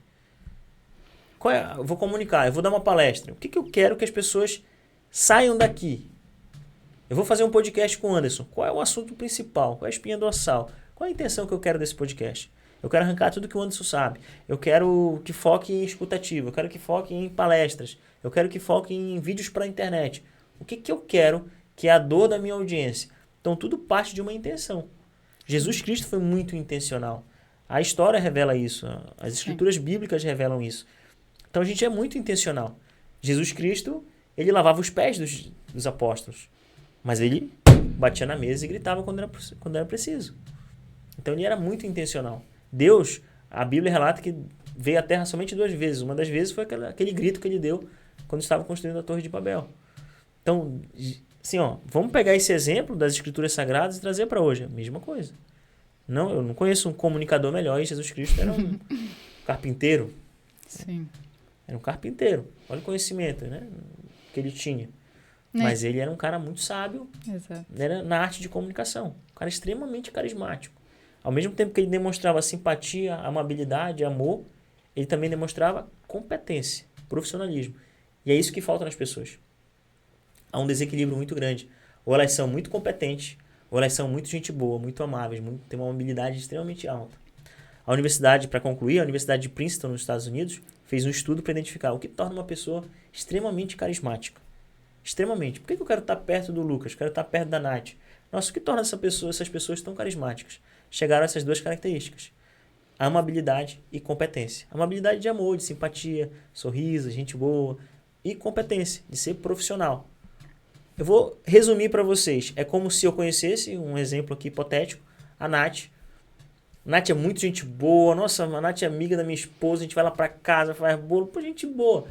Eu vou comunicar, eu vou dar uma palestra. O que eu quero que as pessoas saiam daqui? Eu vou fazer um podcast com o Anderson. Qual é o assunto principal? Qual é a espinha dorsal? Qual é a intenção que eu quero desse podcast? Eu quero arrancar tudo que o Anderson sabe. Eu quero que foque em escutativa. Eu quero que foque em palestras. Eu quero que foque em vídeos para a internet. O que eu quero que é a dor da minha audiência? Então, tudo parte de uma intenção. Jesus Cristo foi muito intencional. A história revela isso. As escrituras bíblicas revelam isso. Então, a gente é muito intencional. Jesus Cristo, ele lavava os pés dos apóstolos. Mas ele batia na mesa e gritava quando era preciso. Então, ele era muito intencional. Deus, a Bíblia relata que veio à Terra somente 2 vezes. Uma das vezes foi aquele grito que ele deu quando estava construindo a Torre de Babel. Então, assim, vamos pegar esse exemplo das Escrituras Sagradas e trazer para hoje. A mesma coisa. Não, eu não conheço um comunicador melhor, e Jesus Cristo era um carpinteiro. Sim. Era um carpinteiro. Olha o conhecimento, né, que ele tinha. Mas ele era um cara muito sábio. Exato. Era na arte de comunicação. Um cara extremamente carismático. Ao mesmo tempo que ele demonstrava simpatia, amabilidade, amor, ele também demonstrava competência, profissionalismo. E é isso que falta nas pessoas. Há um desequilíbrio muito grande. Ou elas são muito competentes, ou elas são muito gente boa, muito amáveis, têm uma habilidade extremamente alta. A universidade, para concluir, a Universidade de Princeton, nos Estados Unidos, fez um estudo para identificar o que torna uma pessoa extremamente carismática. Extremamente. Por que eu quero estar perto do Lucas? Quero estar perto da Nath? Nossa, o que torna essas pessoas tão carismáticas? Chegaram a essas 2 características. Amabilidade e competência. Amabilidade de amor, de simpatia, sorriso, gente boa. E competência, de ser profissional. Eu vou resumir para vocês. É como se eu conhecesse, um exemplo aqui hipotético, a Nath. A Nath é muito gente boa. Nossa, a Nath é amiga da minha esposa. A gente vai lá para casa, faz bolo. Pô, gente boa.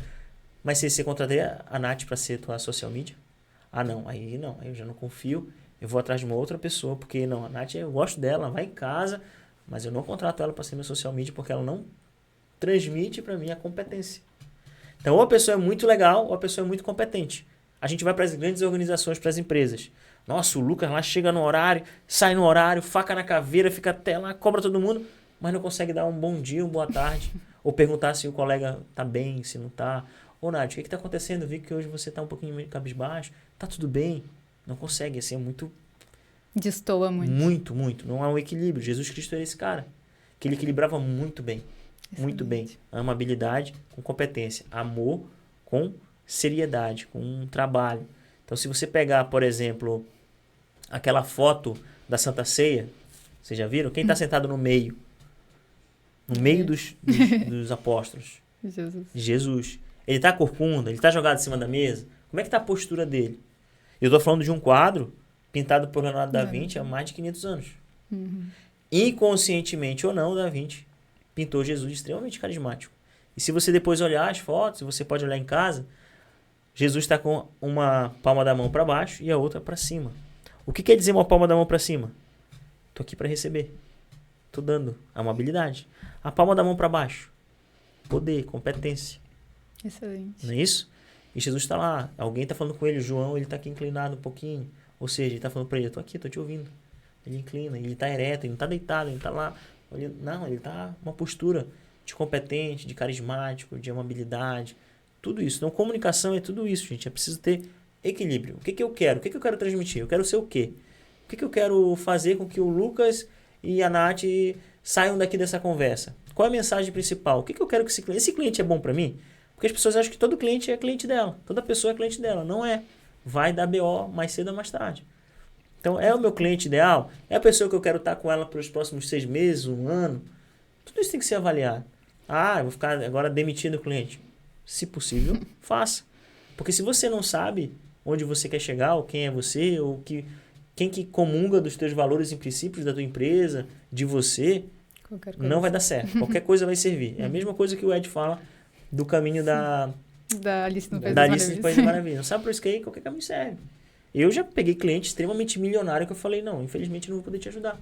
Mas se você contrataria a Nath para ser tua social media? Não. Aí eu já não confio. Eu vou atrás de uma outra pessoa, porque não, a Nath, eu gosto dela, ela vai em casa, mas eu não contrato ela para ser minha social media, porque ela não transmite para mim a competência. Então, ou a pessoa é muito legal, ou a pessoa é muito competente. A gente vai para as grandes organizações, para as empresas. Nossa, o Lucas lá chega no horário, sai no horário, faca na caveira, fica até lá, cobra todo mundo, mas não consegue dar um bom dia, uma boa tarde, ou perguntar se o colega tá bem, se não tá. Ô, Nath, o que está acontecendo? Vi que hoje você tá um pouquinho meio cabisbaixo. Tá tudo bem? Não consegue, assim, é muito... Destoa muito. Muito, muito. Não há um equilíbrio. Jesus Cristo era esse cara, que ele equilibrava muito bem. Excelente. Muito bem. Amabilidade com competência. Amor com seriedade, com um trabalho. Então, se você pegar, por exemplo, aquela foto da Santa Ceia, vocês já viram? Quem está sentado no meio? No meio dos apóstolos? Jesus. Ele está corcunda? Ele está jogado em cima da mesa? Como é que está a postura dele? Eu estou falando de um quadro pintado por Leonardo da Vinci há mais de 500 anos. Uhum. Inconscientemente ou não, Da Vinci pintou Jesus extremamente carismático. E se você depois olhar as fotos, você pode olhar em casa, Jesus está com uma palma da mão para baixo e a outra para cima. O que quer dizer uma palma da mão para cima? Estou aqui para receber. Estou dando amabilidade. A palma da mão para baixo. Poder, competência. Excelente. Não é isso? E Jesus está lá. Alguém está falando com ele. João, ele está aqui inclinado um pouquinho. Ou seja, ele está falando para ele, eu estou aqui, estou te ouvindo. Ele inclina, ele está ereto, ele não está deitado, ele está lá. Ele está uma postura de competente, de carismático, de amabilidade. Tudo isso. Então, comunicação é tudo isso, gente. É preciso ter equilíbrio. O que eu quero? O que eu quero transmitir? Eu quero ser o quê? O que eu quero fazer com que o Lucas e a Nath saiam daqui dessa conversa? Qual é a mensagem principal? O que eu quero que esse cliente é bom para mim? Porque as pessoas acham que todo cliente é cliente dela. Toda pessoa é cliente dela. Não é. Vai dar BO mais cedo ou mais tarde. Então, é o meu cliente ideal? É a pessoa que eu quero estar com ela pelos próximos 6 meses, 1 ano? Tudo isso tem que ser avaliado. Eu vou ficar agora demitindo o cliente. Se possível, faça. Porque se você não sabe onde você quer chegar, ou quem é você, ou quem que comunga dos teus valores e princípios da tua empresa, de você, não vai dar certo. Qualquer coisa vai servir. É a mesma coisa que o Ed fala do caminho da Alice no País das Maravilhas. Não sabe por isso que aí qualquer caminho serve. Eu já peguei cliente extremamente milionário que eu falei, não, infelizmente não vou poder te ajudar.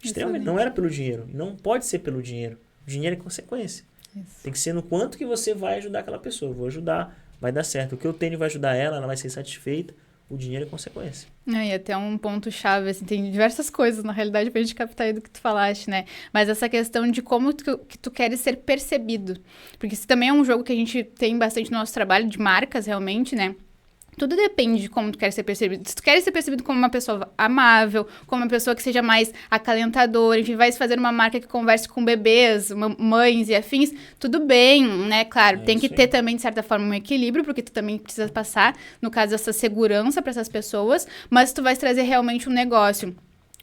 Extremamente. Não era pelo dinheiro. Não pode ser pelo dinheiro. O dinheiro é consequência. Isso. Tem que ser no quanto que você vai ajudar aquela pessoa. Eu vou ajudar, vai dar certo. O que eu tenho vai ajudar ela vai ser satisfeita. O dinheiro é consequência. E até um ponto-chave, assim, tem diversas coisas, na realidade, pra gente captar aí do que tu falaste, né? Mas essa questão de como que tu queres ser percebido. Porque isso também é um jogo que a gente tem bastante no nosso trabalho, de marcas, realmente, né? Tudo depende de como tu quer ser percebido. Se tu quer ser percebido como uma pessoa amável, como uma pessoa que seja mais acalentadora, enfim, vai fazer uma marca que converse com bebês, mães e afins, tudo bem, né? Claro, tem que ter também, de certa forma, um equilíbrio, porque tu também precisa passar, no caso, essa segurança para essas pessoas, mas tu vai trazer realmente um negócio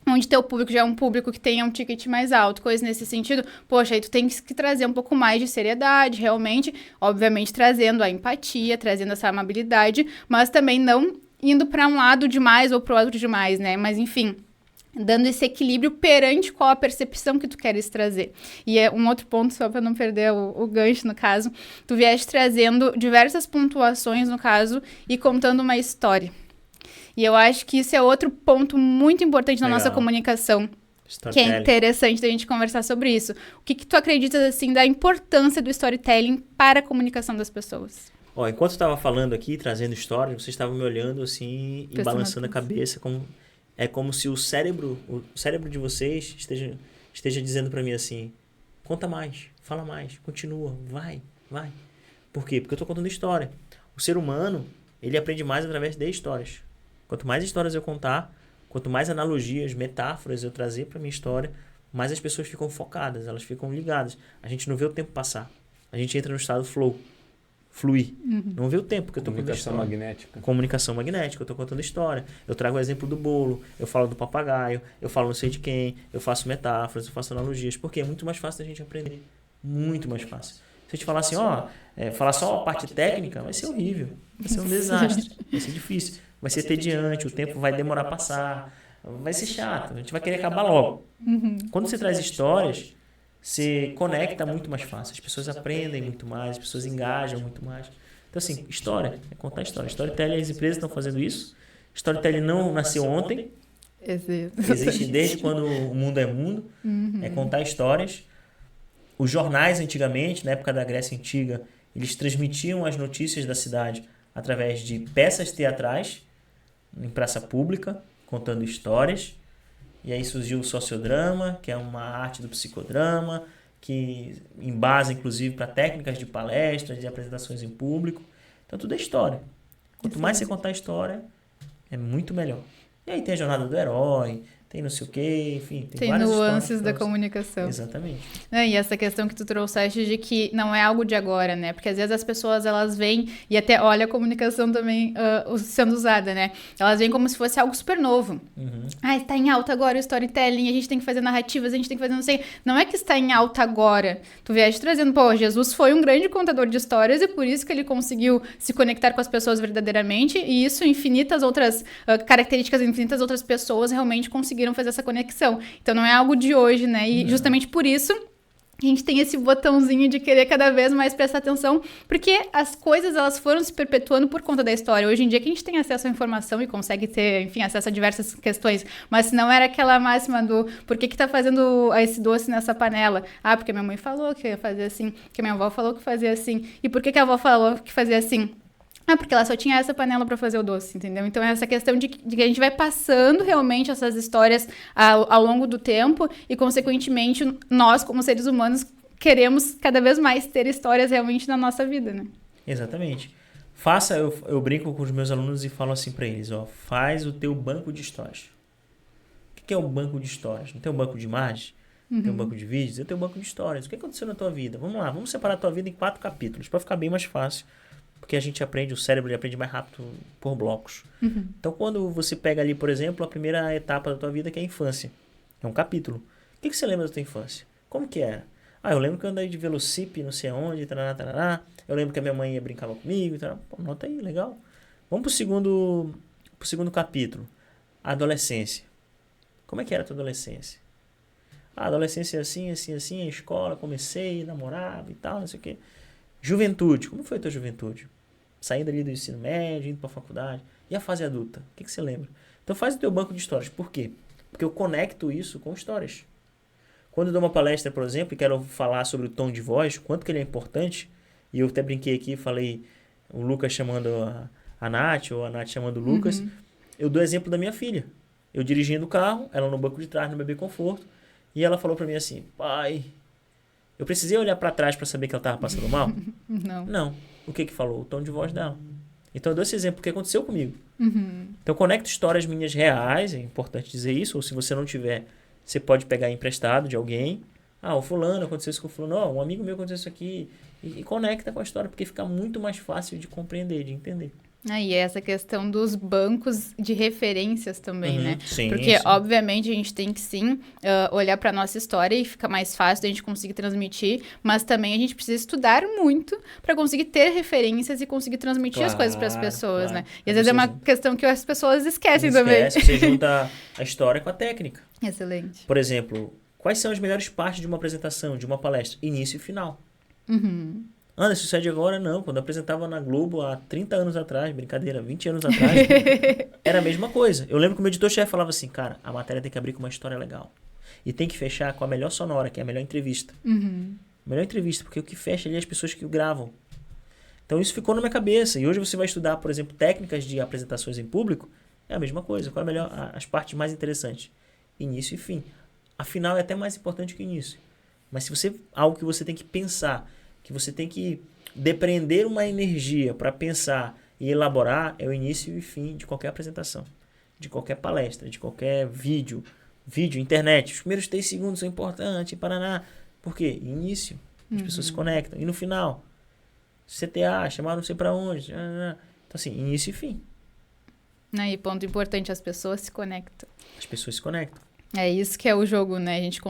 onde teu público já é um público que tenha um ticket mais alto, coisa nesse sentido, poxa, aí tu tem que trazer um pouco mais de seriedade, realmente, obviamente trazendo a empatia, trazendo essa amabilidade, mas também não indo para um lado demais ou pro outro demais, né? Mas, enfim, dando esse equilíbrio perante qual a percepção que tu queres trazer. E é um outro ponto, só para não perder o gancho, no caso, tu vieste trazendo diversas pontuações, no caso, e contando uma história. E eu acho que isso é outro ponto muito importante na nossa comunicação, que é interessante da gente conversar sobre isso. O que tu acreditas, assim, da importância do storytelling para a comunicação das pessoas? Enquanto eu estava falando aqui, trazendo histórias, vocês estavam me olhando assim e balançando a cabeça. É como se o cérebro de vocês esteja dizendo para mim assim, conta mais, fala mais, continua, vai. Por quê? Porque eu estou contando história. O ser humano, ele aprende mais através de histórias. Quanto mais histórias eu contar, quanto mais analogias, metáforas eu trazer para minha história, mais as pessoas ficam focadas, elas ficam ligadas. A gente não vê o tempo passar. A gente entra no estado fluir. Não vê o tempo que eu estou contando história. Comunicação magnética, eu estou contando história. Eu trago o exemplo do bolo, eu falo do papagaio, eu falo não sei de quem, eu faço metáforas, eu faço analogias, porque é muito mais fácil da gente aprender. Muito mais fácil. Se a gente falar assim, falar só a parte técnica, vai ser horrível. Vai ser um desastre. Vai ser difícil. Vai ser tediante, o tempo vai demorar a passar. Vai ser chato. A gente vai querer acabar logo. Quando você traz histórias, você conecta muito mais fácil. As pessoas aprendem muito mais, as pessoas engajam muito mais. Então, assim, história é contar história. Storytelling, as empresas estão fazendo isso. Storytelling não nasceu ontem. Existe desde quando o mundo é mundo. É contar histórias. Os jornais, antigamente, na época da Grécia Antiga, eles transmitiam as notícias da cidade através de peças teatrais em praça pública, contando histórias. E aí surgiu o sociodrama, que é uma arte do psicodrama, que embasa, inclusive, para técnicas de palestras, de apresentações em público. Então, tudo é história. Quanto mais você contar história, é muito melhor. E aí tem a jornada do herói, tem não sei o quê, enfim. Tem nuances da comunicação. Exatamente. E essa questão que tu trouxeste de que não é algo de agora, né? Porque às vezes as pessoas, elas veem, e até olha a comunicação também sendo usada, né? Elas veem como se fosse algo super novo. Está em alta agora o storytelling, a gente tem que fazer narrativas, a gente tem que fazer não sei. Não é que está em alta agora. Tu vieste trazendo, Jesus foi um grande contador de histórias e por isso que ele conseguiu se conectar com as pessoas verdadeiramente e isso, infinitas outras características, infinitas outras pessoas realmente conseguiram fazer essa conexão. Então não é algo de hoje, né? E justamente por isso a gente tem esse botãozinho de querer cada vez mais prestar atenção, porque as coisas elas foram se perpetuando por conta da história. Hoje em dia que a gente tem acesso à informação e consegue ter, enfim, acesso a diversas questões, mas se não era aquela máxima do por que tá fazendo esse doce nessa panela? Porque minha mãe falou que ia fazer assim, que minha avó falou que fazia assim. E por que a avó falou que fazia assim? Porque ela só tinha essa panela para fazer o doce, entendeu? Então, é essa questão de que a gente vai passando realmente essas histórias ao longo do tempo e, consequentemente, nós, como seres humanos, queremos cada vez mais ter histórias realmente na nossa vida, né? Exatamente. Eu brinco com os meus alunos e falo assim para eles, faz o teu banco de histórias. O que é um banco de histórias? Não tem um banco de imagens? Tem um banco de vídeos, eu tenho um banco de histórias. O que aconteceu na tua vida? Vamos lá, vamos separar a tua vida em 4 capítulos, para ficar bem mais fácil. Porque a gente aprende, o cérebro ele aprende mais rápido por blocos. Então, quando você pega ali, por exemplo, a primeira etapa da tua vida, que é a infância. É um capítulo. O que você lembra da tua infância? Como que era? Eu lembro que eu andei de velocípede, não sei aonde, tarará, tarará. Eu lembro que a minha mãe brincava comigo, tarará. Pô, nota aí, legal. Vamos pro segundo capítulo. A adolescência. Como é que era a tua adolescência? A adolescência é assim, assim, assim, a escola, comecei, namorava e tal, não sei o quê. Juventude. Como foi a tua juventude? Saindo ali do ensino médio, indo pra faculdade. E a fase adulta? O que você lembra? Então faz o teu banco de histórias. Por quê? Porque eu conecto isso com histórias. Quando eu dou uma palestra, por exemplo, e quero falar sobre o tom de voz, quanto que ele é importante, e eu até brinquei aqui, falei o Lucas chamando a Nath, ou a Nath chamando o Lucas, eu dou exemplo da minha filha. Eu dirigindo o carro, ela no banco de trás, no bebê conforto, e ela falou pra mim assim, pai, eu precisei olhar pra trás pra saber que ela tava passando mal? Não. O que falou? O tom de voz dela. Então eu dou esse exemplo, porque aconteceu comigo. Então eu conecto histórias minhas reais, é importante dizer isso, ou se você não tiver, você pode pegar emprestado de alguém. O fulano, aconteceu isso com o fulano, um amigo meu aconteceu isso aqui, e conecta com a história, porque fica muito mais fácil de compreender, de entender. E essa questão dos bancos de referências também, né? Sim, porque, sim. obviamente, a gente tem que, sim, olhar para nossa história e fica mais fácil da gente conseguir transmitir, mas também a gente precisa estudar muito para conseguir ter referências e conseguir transmitir as coisas para as pessoas, né? E às vezes é uma questão que as pessoas esquecem também. Você junta a história com a técnica. Excelente. Por exemplo, quais são as melhores partes de uma apresentação, de uma palestra? Início e final. Anderson, isso é de agora? Não. Quando eu apresentava na Globo há 30 anos atrás, brincadeira, 20 anos atrás, era a mesma coisa. Eu lembro que o meu editor-chefe falava assim, cara, a matéria tem que abrir com uma história legal. E tem que fechar com a melhor sonora, que é a melhor entrevista. Melhor entrevista, porque o que fecha ali é as pessoas que o gravam. Então isso ficou na minha cabeça. E hoje você vai estudar, por exemplo, técnicas de apresentações em público, é a mesma coisa. Qual é a melhor, as partes mais interessantes? Início e fim. A final é até mais importante que o início. Mas se você, algo que você tem que pensar, que você tem que depreender uma energia para pensar e elaborar, é o início e fim de qualquer apresentação, de qualquer palestra, de qualquer vídeo, internet. Os primeiros 3 segundos são importantes, paraná. Por quê? Início. As pessoas se conectam. E no final, CTA, chamar não sei para onde. Então assim, início e fim. E ponto importante, as pessoas se conectam. As pessoas se conectam. É isso que é o jogo, né? A gente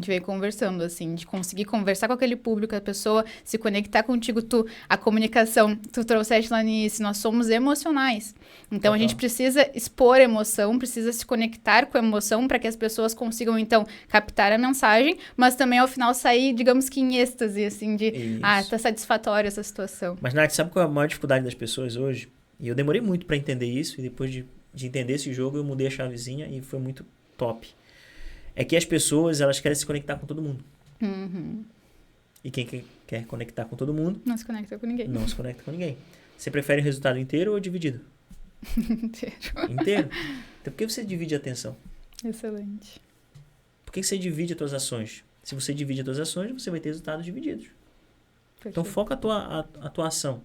vem conversando, assim, de conseguir conversar com aquele público, a pessoa se conectar contigo, a comunicação, tu trouxeste lá no início, nós somos emocionais. Então, a gente precisa expor emoção, precisa se conectar com a emoção para que as pessoas consigam, então, captar a mensagem, mas também, ao final, sair, digamos que em êxtase, assim, de, tá satisfatória essa situação. Mas, Nath, sabe qual é a maior dificuldade das pessoas hoje? E eu demorei muito para entender isso, e depois de entender esse jogo, eu mudei a chavezinha e foi muito top. É que as pessoas, elas querem se conectar com todo mundo. E quem quer conectar com todo mundo... Não se conecta com ninguém. Não se conecta com ninguém. Você prefere o resultado inteiro ou dividido? Inteiro. Então, por que você divide a atenção? Excelente. Por que você divide as suas ações? Se você divide as suas ações, você vai ter resultados divididos. Perfeito. Então, foca a tua ação.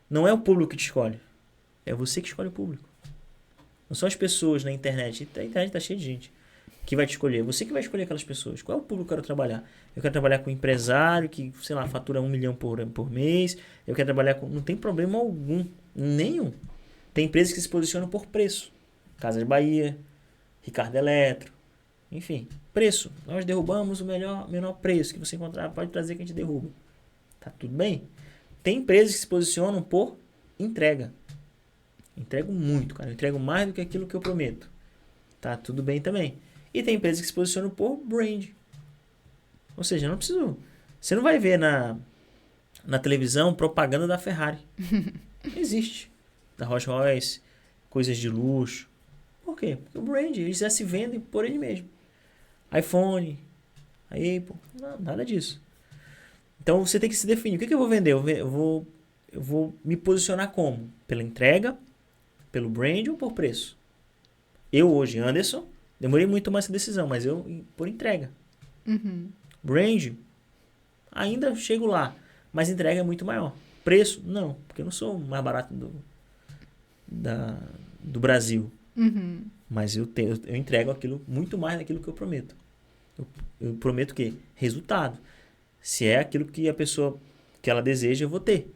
Não é o público que te escolhe. É você que escolhe o público. Não são as pessoas na internet. A internet está cheia de gente que vai te escolher. Você que vai escolher aquelas pessoas. Qual é o público que eu quero trabalhar? Eu quero trabalhar com um empresário que, sei lá, fatura 1 milhão por mês. Eu quero trabalhar com... Não tem problema algum. Nenhum. Tem empresas que se posicionam por preço. Casa de Bahia, Ricardo Eletro. Enfim, preço. Nós derrubamos o menor preço que você encontrar. Pode trazer que a gente derruba. Tá tudo bem? Tem empresas que se posicionam por entrega. Entrego muito, cara. Eu entrego mais do que aquilo que eu prometo. Tá tudo bem também. E tem empresas que se posicionam por brand. Ou seja, não preciso... Você não vai ver na televisão propaganda da Ferrari. Não existe. Da Rolls Royce, coisas de luxo. Por quê? Porque o brand, eles já se vendem por ele mesmo. iPhone, Apple, não, nada disso. Então você tem que se definir. O que eu vou vender? Eu vou me posicionar como? Pela entrega, pelo brand ou por preço? Eu hoje, Anderson, demorei muito a tomar essa decisão, mas eu por entrega. Brand, ainda chego lá, mas entrega é muito maior. Preço, não, porque eu não sou o mais barato do Brasil. Mas eu entrego aquilo muito mais daquilo que eu prometo. Eu prometo o quê? Resultado. Se é aquilo que a pessoa que ela deseja, eu vou ter.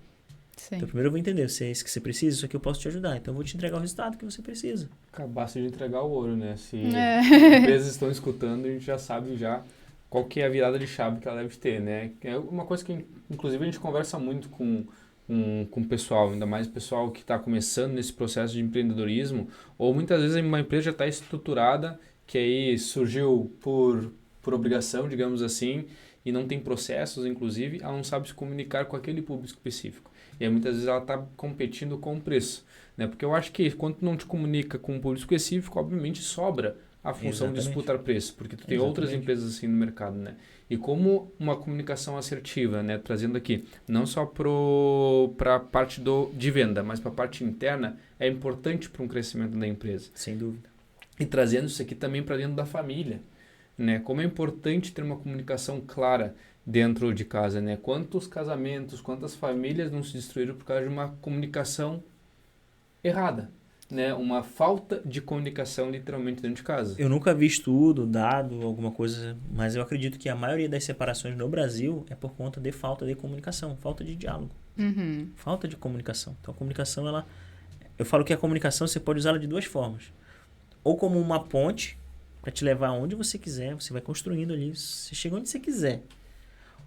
Sim. Então, primeiro eu vou entender, se é isso que você precisa, isso aqui eu posso te ajudar. Então, eu vou te entregar o resultado que você precisa. Acabasse de entregar o ouro, né? Se empresas estão escutando, a gente já sabe já qual que é a virada de chave que ela deve ter, né? É uma coisa que, inclusive, a gente conversa muito com o pessoal, ainda mais o pessoal que está começando nesse processo de empreendedorismo, ou muitas vezes uma empresa já está estruturada, que aí surgiu por obrigação, digamos assim, e não tem processos, inclusive, ela não sabe se comunicar com aquele público específico. E aí muitas vezes ela está competindo com o preço, né? Porque eu acho que quando tu não te comunica com um público específico, obviamente sobra a função de disputar preço, porque tu tem outras empresas assim no mercado, né? E como uma comunicação assertiva, né? Trazendo aqui, não só para a parte de venda, mas para a parte interna, é importante para um crescimento da empresa. Sem dúvida. E trazendo isso aqui também para dentro da família, né? Como é importante ter uma comunicação clara dentro de casa, né? Quantos casamentos, quantas famílias não se destruíram por causa de uma comunicação errada, né? Uma falta de comunicação literalmente dentro de casa. Eu nunca vi estudo, dado, alguma coisa, mas eu acredito que a maioria das separações no Brasil é por conta de falta de comunicação, falta de diálogo, falta de comunicação. Então a comunicação, eu falo que a comunicação você pode usá-la de duas formas. Ou como uma ponte para te levar aonde você quiser, você vai construindo ali, você chega onde você quiser.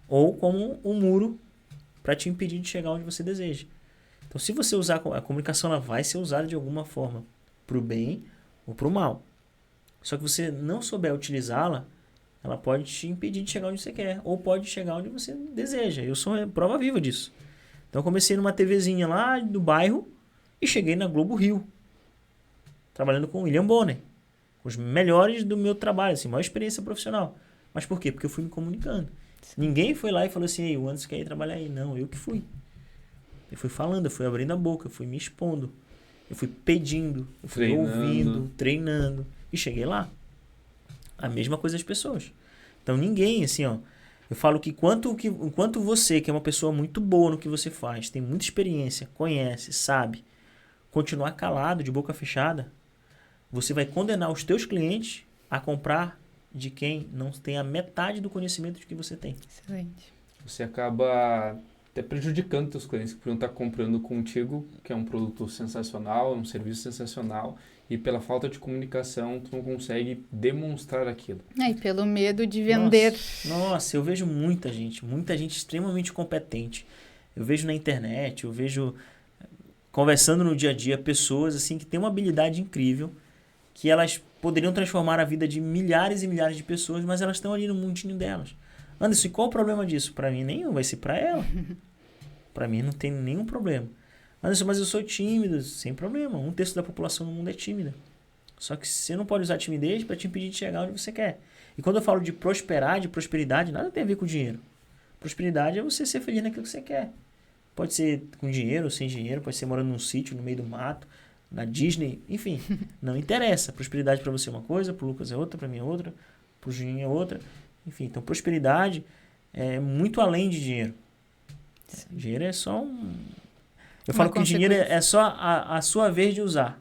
Ou como um muro para te impedir de chegar onde você deseja. Então, se você usar a comunicação, ela vai ser usada de alguma forma, para o bem ou para o mal. Só que você não souber utilizá-la, ela pode te impedir de chegar onde você quer, ou pode chegar onde você deseja. Eu sou a prova viva disso. Então, eu comecei numa TVzinha lá do bairro e cheguei na Globo Rio, trabalhando com o William Bonner, com os melhores do meu trabalho, assim, maior experiência profissional. Mas por quê? Porque eu fui me comunicando. Ninguém foi lá e falou assim, ei, o Anderson quer ir trabalhar aí. Não, eu que fui. Eu fui falando, eu fui abrindo a boca, eu fui me expondo, eu fui pedindo, eu fui ouvindo, treinando e cheguei lá. A mesma coisa as pessoas. Então ninguém, assim, ó, eu falo que enquanto você, que é uma pessoa muito boa no que você faz, tem muita experiência, conhece, sabe, continuar calado, de boca fechada, você vai condenar os teus clientes a comprar de quem não tem a metade do conhecimento de que você tem. Excelente. Você acaba até prejudicando teus clientes que podiam estar comprando contigo, que é um produto sensacional, um serviço sensacional, e pela falta de comunicação tu não consegue demonstrar aquilo. E pelo medo de vender. Nossa, eu vejo muita gente extremamente competente. Eu vejo na internet, eu vejo conversando no dia a dia pessoas assim que têm uma habilidade incrível, que elas poderiam transformar a vida de milhares e milhares de pessoas, mas elas estão ali no mundinho delas. Anderson, e qual o problema disso? Para mim, nenhum. Vai ser para ela. Para mim, não tem nenhum problema. Anderson, mas eu sou tímido. Sem problema. 1/3 da população no mundo é tímida. Só que você não pode usar a timidez para te impedir de chegar onde você quer. E quando eu falo de prosperar, de prosperidade, nada tem a ver com dinheiro. Prosperidade é você ser feliz naquilo que você quer. Pode ser com dinheiro ou sem dinheiro. Pode ser morando num sítio, no meio do mato, na Disney. Enfim, não interessa. Prosperidade para você é uma coisa, para o Lucas é outra, para mim é outra, para o Juninho é outra. Enfim, então prosperidade é muito além de dinheiro. Dinheiro é só Eu falo que o dinheiro é só a sua vez de usar.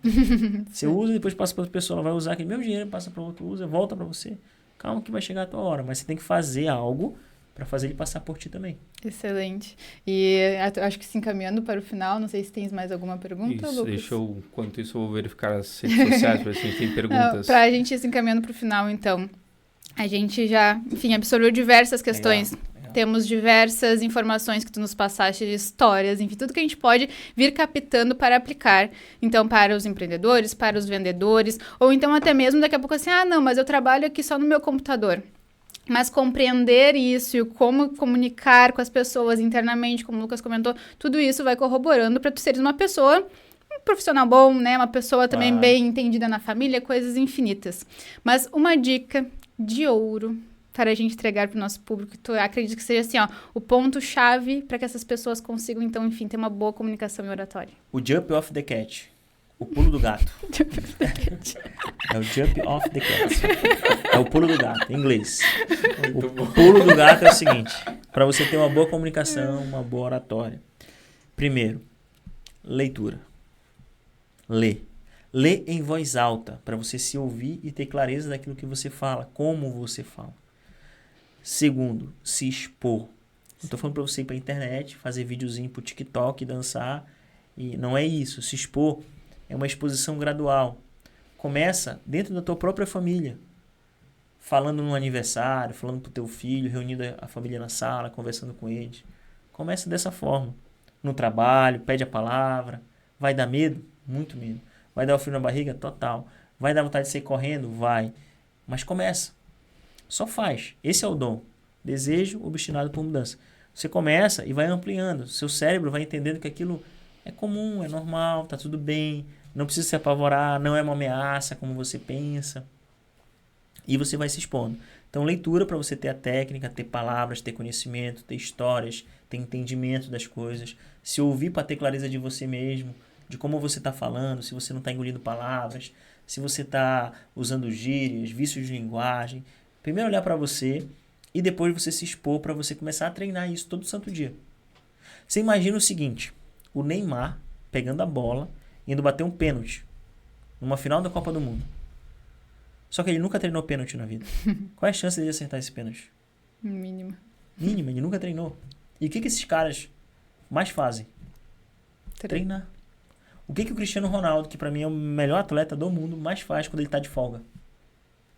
Você usa e depois passa para outra pessoa, ela vai usar aquele mesmo dinheiro, passa para outro, usa, volta para você. Calma que vai chegar a tua hora, mas você tem que fazer algo para fazer ele passar por ti também. Excelente. E acho que se encaminhando para o final, não sei se tens mais alguma pergunta, Isso, Lucas? enquanto isso eu vou verificar as redes sociais para ver se a gente tem perguntas. Para a gente ir se encaminhando para o final, então. A gente já, enfim, absorveu diversas questões. Legal. Temos diversas informações que tu nos passaste, de histórias, enfim, tudo que a gente pode vir captando para aplicar. Então, para os empreendedores, para os vendedores, ou então até mesmo daqui a pouco assim, não, mas eu trabalho aqui só no meu computador. Mas compreender isso e como comunicar com as pessoas internamente, como o Lucas comentou, tudo isso vai corroborando para tu seres uma pessoa, um profissional bom, né? Uma pessoa também bem entendida na família, coisas infinitas. Mas uma dica de ouro para a gente entregar para o nosso público, que eu acredito que seja assim, ó, o ponto-chave para que essas pessoas consigam, então, enfim, ter uma boa comunicação e oratória. O jump off the cat. O pulo do gato. É o jump off the cat. É o pulo do gato, em inglês. O pulo do gato é o seguinte, para você ter uma boa comunicação, uma boa oratória. Primeiro, leitura. Lê em voz alta, para você se ouvir e ter clareza daquilo que você fala, como você fala. Segundo, se expor. Não tô falando pra você ir pra internet, fazer videozinho pro TikTok, dançar. E não é isso. Se expor é uma exposição gradual. Começa dentro da tua própria família. Falando no aniversário, falando pro teu filho, reunindo a família na sala, conversando com eles. Começa dessa forma. No trabalho, pede a palavra. Vai dar medo? Muito medo. Vai dar o frio na barriga? Total. Vai dar vontade de sair correndo? Vai. Mas começa. Só faz. Esse é o dom. Desejo obstinado por mudança. Você começa e vai ampliando. Seu cérebro vai entendendo que aquilo é comum, é normal, tá tudo bem. Não precisa se apavorar, não é uma ameaça como você pensa. E você vai se expondo. Então, leitura para você ter a técnica, ter palavras, ter conhecimento, ter histórias, ter entendimento das coisas. Se ouvir para ter clareza de você mesmo, de como você está falando, se você não está engolindo palavras, se você está usando gírias, vícios de linguagem. Primeiro olhar para você e depois você se expor para você começar a treinar isso todo santo dia. Você imagina o seguinte, o Neymar pegando a bola, indo bater um pênalti numa final da Copa do Mundo. Só que ele nunca treinou pênalti na vida. Qual é a chance dele acertar esse pênalti? Mínima. Mínima, ele nunca treinou. E o que esses caras mais fazem? Treinar. O que o Cristiano Ronaldo, que pra mim é o melhor atleta do mundo, mais faz quando ele tá de folga?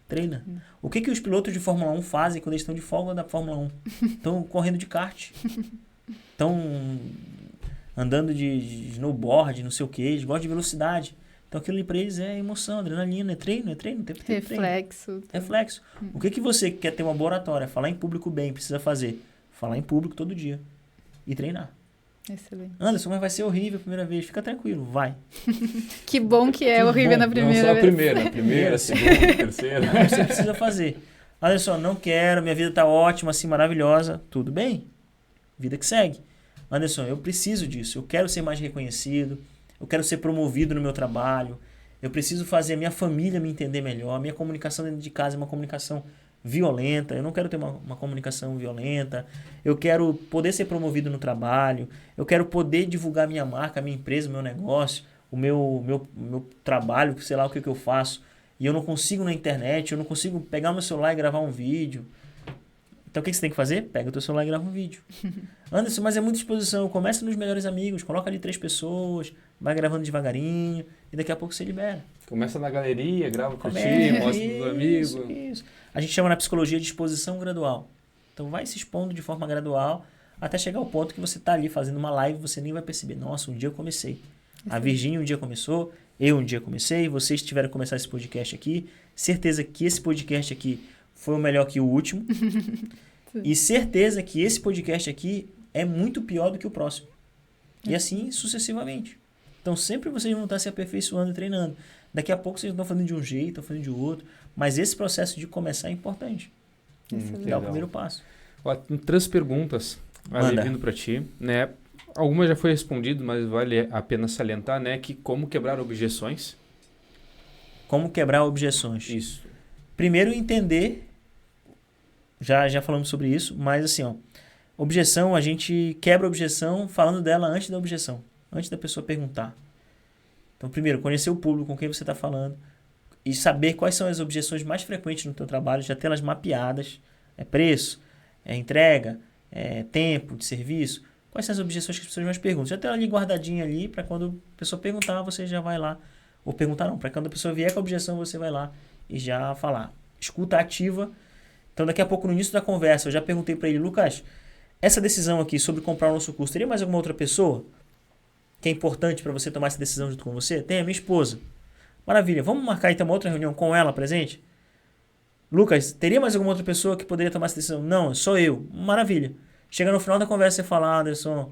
Treina. O que os pilotos de Fórmula 1 fazem quando eles estão de folga da Fórmula 1? Estão correndo de kart. Estão andando de snowboard, não sei o que. Eles gostam de velocidade. Então aquilo ali pra eles é emoção, adrenalina, é treino, o tempo inteiro. Reflexo. Reflexo. O que você quer ter uma boa oratória, falar em público bem, precisa fazer? Falar em público todo dia. E treinar. Excelente. Anderson, mas vai ser horrível a primeira vez. Fica tranquilo, vai. Que bom que é horrível na primeira não só a vez. primeira, segunda, terceira. Você precisa fazer. Anderson, não quero, minha vida tá ótima, assim, maravilhosa. Tudo bem. Vida que segue. Anderson, eu preciso disso. Eu quero ser mais reconhecido. Eu quero ser promovido no meu trabalho. Eu preciso fazer a minha família me entender melhor. A minha comunicação dentro de casa é uma comunicação violenta. Eu não quero ter uma comunicação violenta. Eu quero poder ser promovido no trabalho. Eu quero poder divulgar minha marca, minha empresa, meu negócio, o meu trabalho, sei lá o que eu faço. E eu não consigo na internet, eu não consigo pegar meu celular e gravar um vídeo. Então o que você tem que fazer? Pega o teu celular e grava um vídeo. Anderson, mas é muita exposição. Começa nos melhores amigos, coloca ali 3 pessoas, vai gravando devagarinho e daqui a pouco você libera. Começa na galeria, grava pra ti, mostra pros amigos. Isso. A gente chama na psicologia de exposição gradual. Então vai se expondo de forma gradual até chegar ao ponto que você tá ali fazendo uma live e você nem vai perceber. Nossa, um dia eu comecei. A Virgínia um dia começou, eu um dia comecei, vocês tiveram que começar esse podcast aqui. Certeza que esse podcast aqui foi o melhor que o último. E certeza que esse podcast aqui é muito pior do que o próximo. E assim sucessivamente. Então sempre vocês vão estar se aperfeiçoando e treinando. Daqui a pouco vocês estão fazendo de um jeito, estão fazendo de outro. Mas esse processo de começar é importante. Dá o primeiro passo. Ó, tem 3 perguntas ali vindo para ti, né? Algumas já foi respondido, mas vale a pena salientar, né? Que como quebrar objeções. Como quebrar objeções. Isso. Primeiro entender, já falamos sobre isso, mas assim, ó, objeção, a gente quebra a objeção falando dela antes da objeção, antes da pessoa perguntar. Então, primeiro, conhecer o público com quem você está falando e saber quais são as objeções mais frequentes no teu trabalho, já ter elas mapeadas. É preço, é entrega, é tempo de serviço. Quais são as objeções que as pessoas mais perguntam? Já ter ela ali guardadinha ali, para quando a pessoa perguntar, você já vai lá. Ou perguntar não, para quando a pessoa vier com a objeção, você vai lá e já falar. Escuta ativa. Então, daqui a pouco, no início da conversa, eu já perguntei para ele, Lucas, essa decisão aqui sobre comprar o nosso curso, teria mais alguma outra pessoa que é importante para você tomar essa decisão junto com você? Tem a minha esposa. Maravilha, vamos marcar então uma outra reunião com ela presente? Lucas, teria mais alguma outra pessoa que poderia tomar essa decisão? Não, sou eu. Maravilha. Chega no final da conversa e fala, Anderson,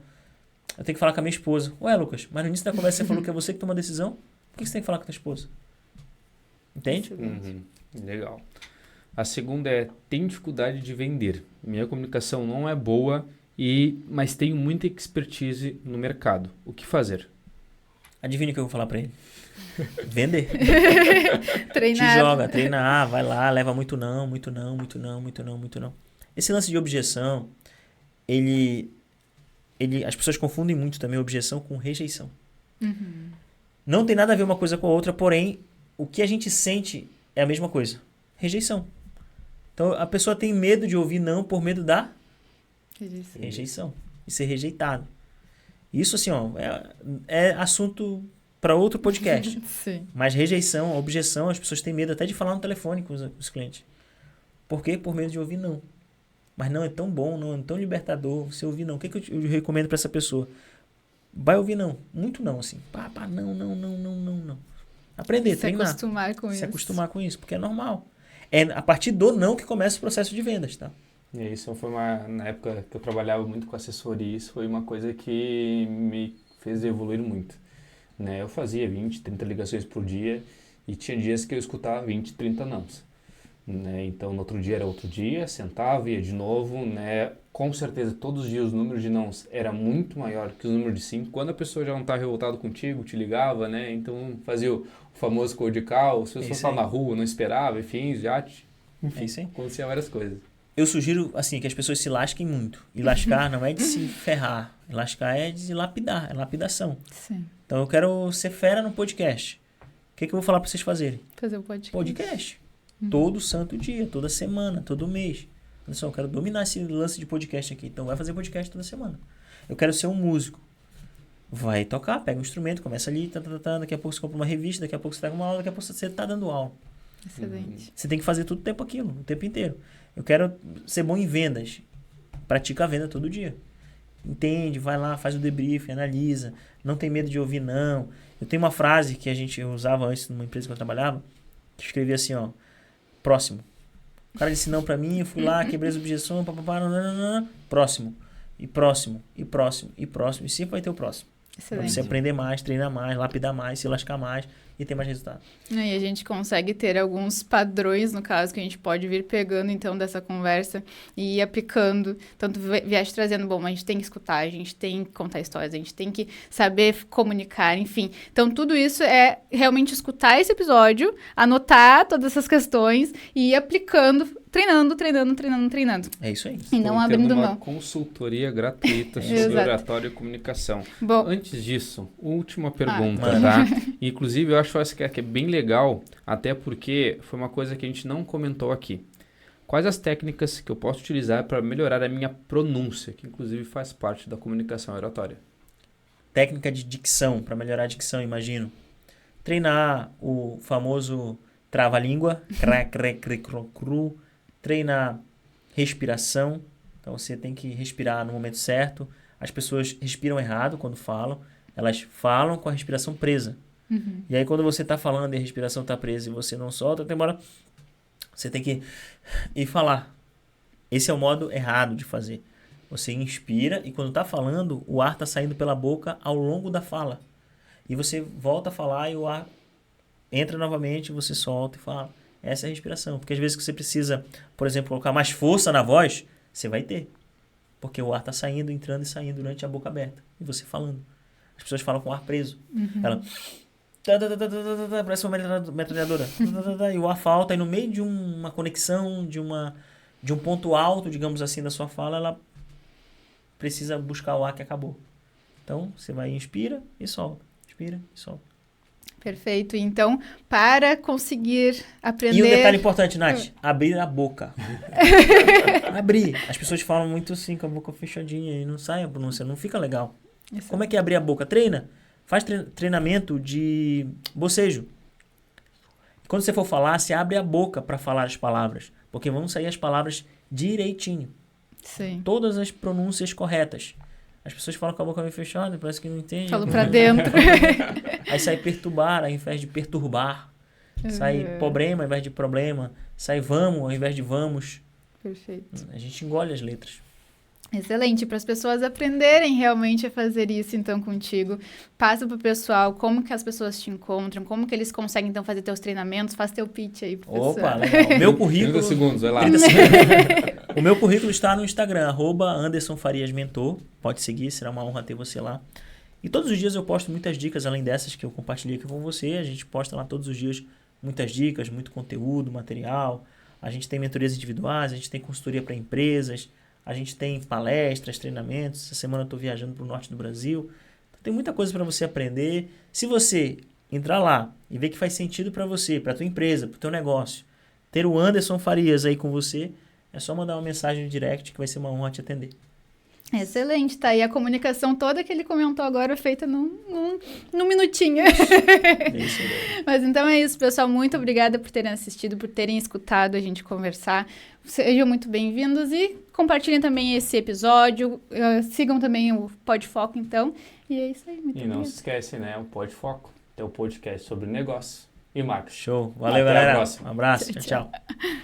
eu tenho que falar com a minha esposa. Ué, Lucas, mas no início da conversa você falou que é você que toma a decisão? Por que você tem que falar com a tua esposa? Entende? Legal. A segunda é, tenho dificuldade de vender. Minha comunicação não é boa, mas tenho muita expertise no mercado. O que fazer? Adivinha o que eu vou falar pra ele? Vender. Treinar. Te joga, treinar, vai lá, leva muito não, muito não, muito não, muito não, muito não. Esse lance de objeção, as pessoas confundem muito também objeção com rejeição. Não tem nada a ver uma coisa com a outra, porém, o que a gente sente é a mesma coisa. Rejeição. Então, a pessoa tem medo de ouvir não por medo da Rejeição. rejeição. E ser rejeitado. Isso, assim, ó, é assunto para outro podcast. Sim. Mas rejeição, objeção, as pessoas têm medo até de falar no telefone com os clientes. Por quê? Por medo de ouvir não. Mas não é tão bom, não é tão libertador você ouvir não. O que eu recomendo para essa pessoa? Vai ouvir não. Muito não, assim. Pá, não. Aprender, treinar. Se acostumar com isso, porque é normal. É a partir do não que começa o processo de vendas, tá? E isso foi na época que eu trabalhava muito com assessoria, isso foi uma coisa que me fez evoluir muito. Né? Eu fazia 20, 30 ligações por dia e tinha dias que eu escutava 20, 30 nãos. Né? Então, no outro dia era outro dia, sentava, ia de novo, né? Com certeza, todos os dias os números de nãos era muito maior que os números de sim. Quando a pessoa já não estava revoltada contigo, te ligava, né? Então, fazia o famoso cold call, as pessoas estavam na rua, não esperava, enfim, Enfim, acontecia várias coisas. Eu sugiro, assim, que as pessoas se lasquem muito. E lascar não é de se ferrar. Lascar é de lapidar, é lapidação. Sim. Então, eu quero ser fera no podcast. O que eu vou falar para vocês fazerem? Fazer o podcast. Podcast. Todo santo dia, toda semana, todo mês. Olha só, eu quero dominar esse lance de podcast aqui. Então, vai fazer podcast toda semana. Eu quero ser um músico. Vai tocar, pega um instrumento, começa ali, daqui a pouco você compra uma revista, daqui a pouco você pega uma aula, daqui a pouco você está dando aula. Excelente. Você tem que fazer todo o tempo aquilo, o tempo inteiro. Eu quero ser bom em vendas. Pratica a venda todo dia. Entende, vai lá, faz o debriefing, analisa. Não tem medo de ouvir não. Eu tenho uma frase que a gente usava antes numa empresa que eu trabalhava, que escrevia assim, ó. Próximo. O cara disse não pra mim, eu fui lá, quebrei as objeções, próximo. E próximo, e próximo, e próximo. E sempre vai ter o próximo. Pra você aprender mais, treinar mais, lapidar mais, se lascar mais e ter mais resultado. E a gente consegue ter alguns padrões, no caso, que a gente pode vir pegando, então, dessa conversa e ir aplicando. Tanto vieste trazendo, bom, a gente tem que escutar, a gente tem que contar histórias, a gente tem que saber comunicar, enfim. Então, tudo isso é realmente escutar esse episódio, anotar todas essas questões e ir aplicando, treinando. É isso aí. E não abrindo uma mão. consultoria gratuita sobre oratória e comunicação. Bom, Antes disso, última pergunta, tá? Inclusive, eu acho essa que é bem legal, até porque foi uma coisa que a gente não comentou aqui. Quais as técnicas que eu posso utilizar para melhorar a minha pronúncia, que inclusive faz parte da comunicação oratória? Técnica de dicção, para melhorar a dicção, imagino. Treinar o famoso trava-língua, treinar respiração. Então você tem que respirar no momento certo. As pessoas respiram errado quando falam. Elas falam com a respiração presa. E aí quando você está falando e a respiração está presa e você não solta, demora. Você tem que ir falar. Esse é o modo errado de fazer. Você inspira e quando está falando, o ar está saindo pela boca ao longo da fala. E você volta a falar e o ar entra novamente, você solta e fala. Essa é a respiração. Porque às vezes que você precisa, por exemplo, colocar mais força na voz, você vai ter. Porque o ar está saindo, entrando e saindo durante a boca aberta. E você falando. As pessoas falam com o ar preso. Ela... parece uma metralhadora. E o ar falta. E no meio de uma conexão, de um ponto alto, digamos assim, da sua fala, ela precisa buscar o ar que acabou. Então, você vai inspira e solta. Inspira e solta. Perfeito. Então, para conseguir aprender... E um detalhe importante, Nath. Abrir a boca. Abrir. As pessoas falam muito assim, com a boca fechadinha e não sai a pronúncia, não fica legal. Isso. Como é que é abrir a boca? Treina. Faz treinamento de bocejo. Quando você for falar, você abre a boca para falar as palavras. Porque vão sair as palavras direitinho. Sim. Todas as pronúncias corretas. As pessoas falam com a boca meio fechada, parece que não entende. Falo pra dentro. Aí sai perturbar ao invés de perturbar. Sai problema ao invés de problema. Sai vamos ao invés de vamos. Perfeito. A gente engole as letras. Excelente, para as pessoas aprenderem realmente a fazer isso, então, contigo. Passa pro pessoal como que as pessoas te encontram, como que eles conseguem, então, fazer teus treinamentos. Faz teu pitch aí pro pessoal. Opa, legal. O meu currículo... 30 segundos, vai lá. O meu currículo está no Instagram, @AndersonFariasMentor. Pode seguir, será uma honra ter você lá. E todos os dias eu posto muitas dicas, além dessas que eu compartilhei aqui com você. A gente posta lá todos os dias muitas dicas, muito conteúdo, material. A gente tem mentorias individuais, a gente tem consultoria para empresas, a gente tem palestras, treinamentos. Essa semana eu estou viajando para o norte do Brasil. Então, tem muita coisa para você aprender. Se você entrar lá e ver que faz sentido para você, para a tua empresa, para o teu negócio, ter o Anderson Farias aí com você, é só mandar uma mensagem no direct que vai ser uma honra te atender. Excelente, tá aí a comunicação toda que ele comentou agora, feita num minutinho. É isso aí. Mas então é isso, pessoal. Muito obrigada por terem assistido, por terem escutado a gente conversar. Sejam muito bem-vindos e compartilhem também esse episódio. Sigam também o Podfoco, então. E é isso aí, muito E não obrigada. se esquece, né? O Podfoco, teu podcast sobre negócio e marketing. Show. Valeu, Até a galera. próxima. Um abraço. Tchau, Tchau, tchau.